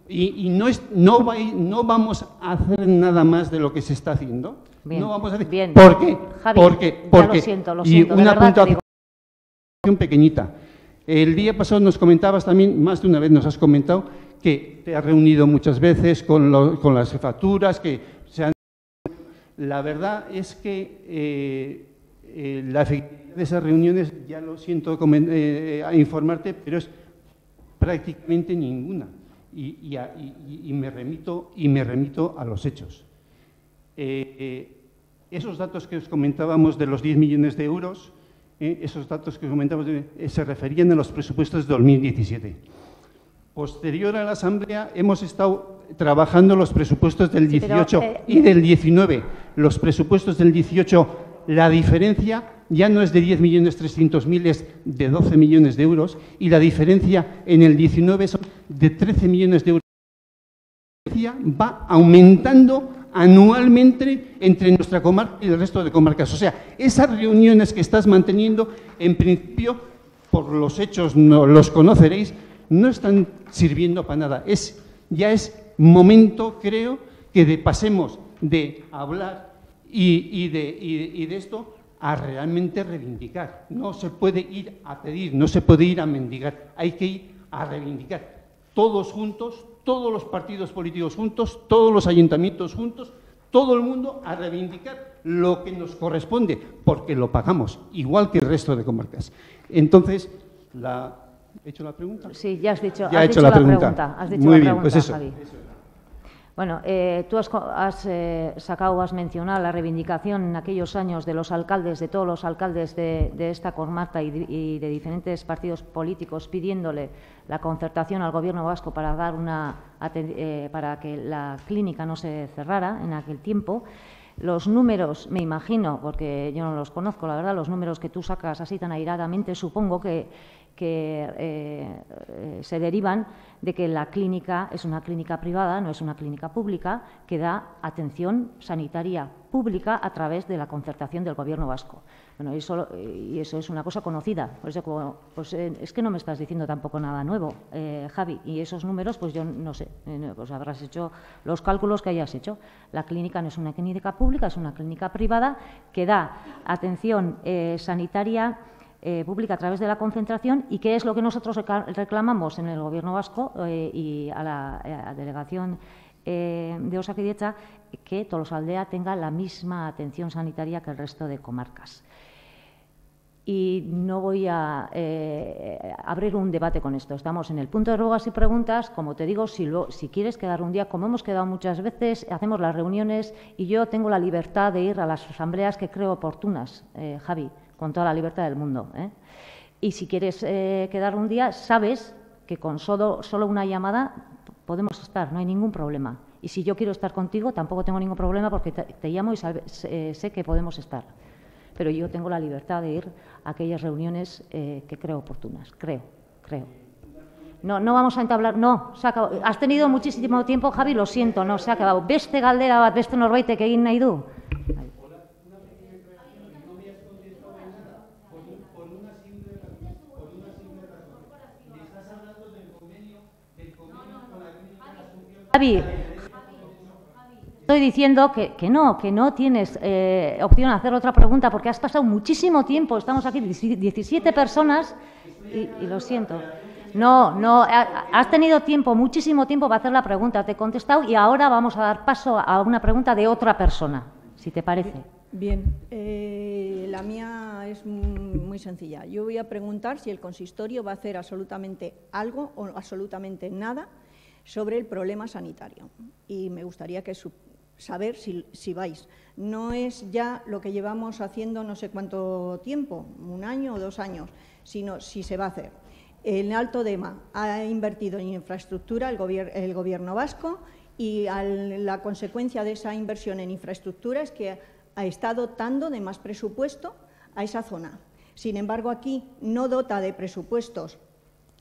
Speaker 12: y no vamos a hacer nada más de lo que se está haciendo?
Speaker 4: Bien,
Speaker 12: no vamos a hacer.
Speaker 4: Bien.
Speaker 12: ¿Por qué?
Speaker 4: Javi,
Speaker 12: porque
Speaker 4: lo siento,
Speaker 12: y una puntuación
Speaker 4: pequeñita.
Speaker 12: El día pasado nos comentabas también, más de una vez nos has comentado, que te has reunido muchas veces con las jefaturas, La verdad es que la efectividad de esas reuniones, ya lo siento informarte, pero es prácticamente ninguna. Y me remito a los hechos. Esos datos que os comentábamos de los 10 millones de euros, esos datos que comentábamos se referían a los presupuestos de 2017. Posterior a la Asamblea hemos estado trabajando los presupuestos del 18 y del 19. Los presupuestos del 18 la diferencia ya no es de 10.300.000, es de 12 millones de euros, y la diferencia en el 19 son de 13 millones de euros. La diferencia va aumentando anualmente entre nuestra comarca y el resto de comarcas. O sea, esas reuniones que estás manteniendo, en principio, por los hechos no los conoceréis, no están sirviendo para nada. Ya es momento, creo, que pasemos de hablar y de esto a realmente reivindicar. No se puede ir a pedir, no se puede ir a mendigar, hay que ir a reivindicar. Todos juntos, todos los partidos políticos juntos, todos los ayuntamientos juntos, todo el mundo a reivindicar lo que nos corresponde, porque lo pagamos, igual que el resto de comarcas. Entonces, ¿he hecho la pregunta?
Speaker 4: Sí, ya has dicho,
Speaker 12: ya
Speaker 4: has
Speaker 12: he hecho
Speaker 4: dicho
Speaker 12: la
Speaker 4: la
Speaker 12: pregunta.
Speaker 4: Has dicho
Speaker 12: Muy
Speaker 4: la
Speaker 12: bien,
Speaker 4: pregunta,
Speaker 12: pues eso.
Speaker 4: Javi. Bueno, tú has mencionado la reivindicación en aquellos años de los alcaldes, de todos los alcaldes de esta comarca y de diferentes partidos políticos pidiéndole la concertación al Gobierno vasco para dar para que la clínica no se cerrara en aquel tiempo. Los números, me imagino, porque yo no los conozco, la verdad, los números que tú sacas así tan airadamente, supongo que se derivan de que la clínica es una clínica privada, no es una clínica pública, que da atención sanitaria pública a través de la concertación del Gobierno vasco. Bueno, y eso es una cosa conocida. Por eso, es que no me estás diciendo tampoco nada nuevo, Javi. Y esos números, pues yo no sé, pues habrás hecho los cálculos que hayas hecho. La clínica no es una clínica pública, es una clínica privada que da atención sanitaria pública a través de la concentración. ¿Y qué es lo que nosotros reclamamos en el Gobierno vasco y a la delegación de Osakidetza? Que Tolosaldea tenga la misma atención sanitaria que el resto de comarcas. Y no voy a abrir un debate con esto. Estamos en el punto de ruegas y preguntas. Como te digo, si quieres quedar un día, como hemos quedado muchas veces, hacemos las reuniones y yo tengo la libertad de ir a las asambleas que creo oportunas, Javi, con toda la libertad del mundo. Y si quieres quedar un día, sabes que con solo una llamada podemos estar, no hay ningún problema. Y si yo quiero estar contigo, tampoco tengo ningún problema porque te llamo y sé que podemos estar. Pero yo tengo la libertad de ir a aquellas reuniones que creo oportunas, creo. No vamos a entablar, no, se ha acabado. Has tenido muchísimo tiempo, Javi, lo siento, no, se ha acabado. Beste galdera bat, beste norbaitek egin nahi du. Javi, estoy diciendo que no tienes opción a hacer otra pregunta porque has pasado muchísimo tiempo. Estamos aquí 17 personas y lo siento. No, has tenido tiempo, muchísimo tiempo para hacer la pregunta. Te he contestado y ahora vamos a dar paso a una pregunta de otra persona, si te parece.
Speaker 13: Bien, la mía es muy sencilla. Yo voy a preguntar si el consistorio va a hacer absolutamente algo o absolutamente nada sobre el problema sanitario. Y me gustaría saber si vais. No es ya lo que llevamos haciendo no sé cuánto tiempo, 1 año o 2 años, sino si se va a hacer. El Alto Dema ha invertido en infraestructura el Gobierno vasco y la consecuencia de esa inversión en infraestructura es que está dotando de más presupuesto a esa zona. Sin embargo, aquí no dota de presupuestos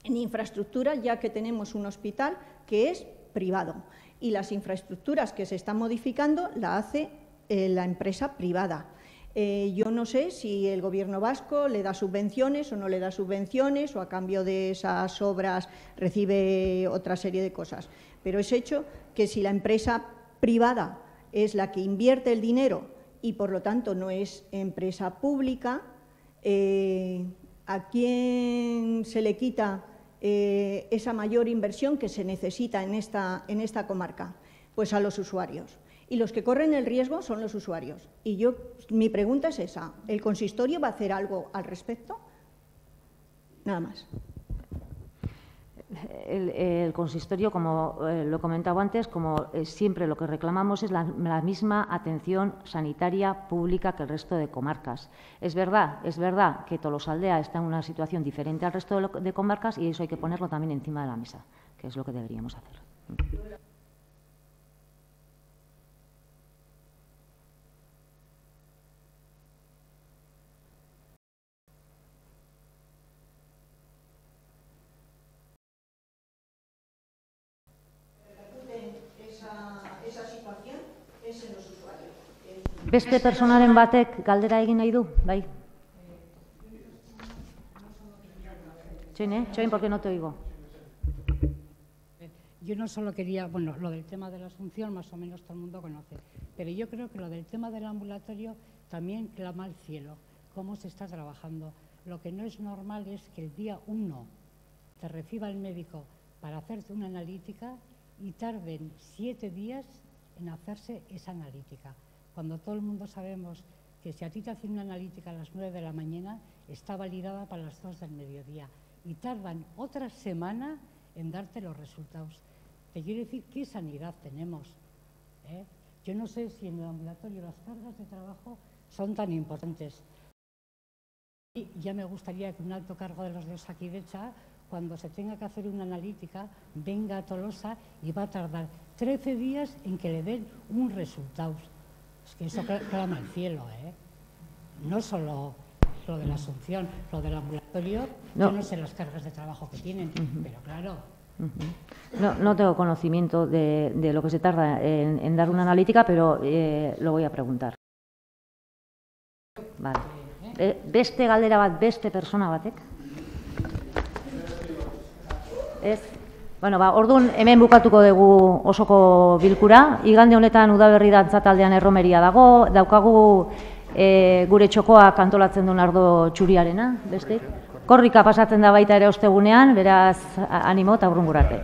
Speaker 13: en infraestructura, ya que tenemos un hospital que es privado y las infraestructuras que se están modificando la hace la empresa privada. Yo no sé si el Gobierno vasco le da subvenciones o no le da subvenciones o a cambio de esas obras recibe otra serie de cosas, pero es hecho que si la empresa privada es la que invierte el dinero y por lo tanto no es empresa pública, ¿a quién se le quita esa mayor inversión que se necesita en esta comarca? Pues a los usuarios. Y los que corren el riesgo son los usuarios. Y mi pregunta es esa, ¿el consistorio va a hacer algo al respecto? Nada más.
Speaker 4: El consistorio, como lo he comentado antes, como siempre lo que reclamamos es la misma atención sanitaria pública que el resto de comarcas. Es verdad que Tolosaldea está en una situación diferente al resto de comarcas y eso hay que ponerlo también encima de la mesa, que es lo que deberíamos hacer. Beste personaren batek galdera egin nahi du, bai? Txoin, ¿por qué no te oigo?
Speaker 14: Yo no solo quería, bueno, lo del tema de la Asunción más o menos todo el mundo conoce, pero yo creo que lo del tema del ambulatorio también clama al cielo, cómo se está trabajando. Lo que no es normal es que el día 1 te reciba el médico para hacerte una analítica y tarden 7 días en hacerse esa analítica. Cuando todo el mundo sabemos que si a ti te hacen una analítica a las 9 de la mañana, está validada para las 2 del mediodía y tardan otra semana en darte los resultados. Te quiero decir qué sanidad tenemos. Yo no sé si en el ambulatorio las cargas de trabajo son tan importantes. Y ya me gustaría que un alto cargo de los de Osakidetza, cuando se tenga que hacer una analítica, venga a Tolosa y va a tardar 13 días en que le den un resultado. Es que eso clama al cielo, No solo lo de la Asunción, lo del ambulatorio, yo no sé las cargas de trabajo que tienen, pero claro.
Speaker 4: No tengo conocimiento de lo que se tarda en dar una analítica, pero lo voy a preguntar. Vale. Beste galdera bat, beste persona batek? Ez? Bueno, orduan hemen bukatuko dugu osoko bilkura. Igande honetan udaberri dantza taldean erromeria dago, daukagu gure txokoak antolatzen duen ardo txuriarena, beste. Korrika pasatzen da baita ere ostegunean, beraz animo eta hurrengora arte.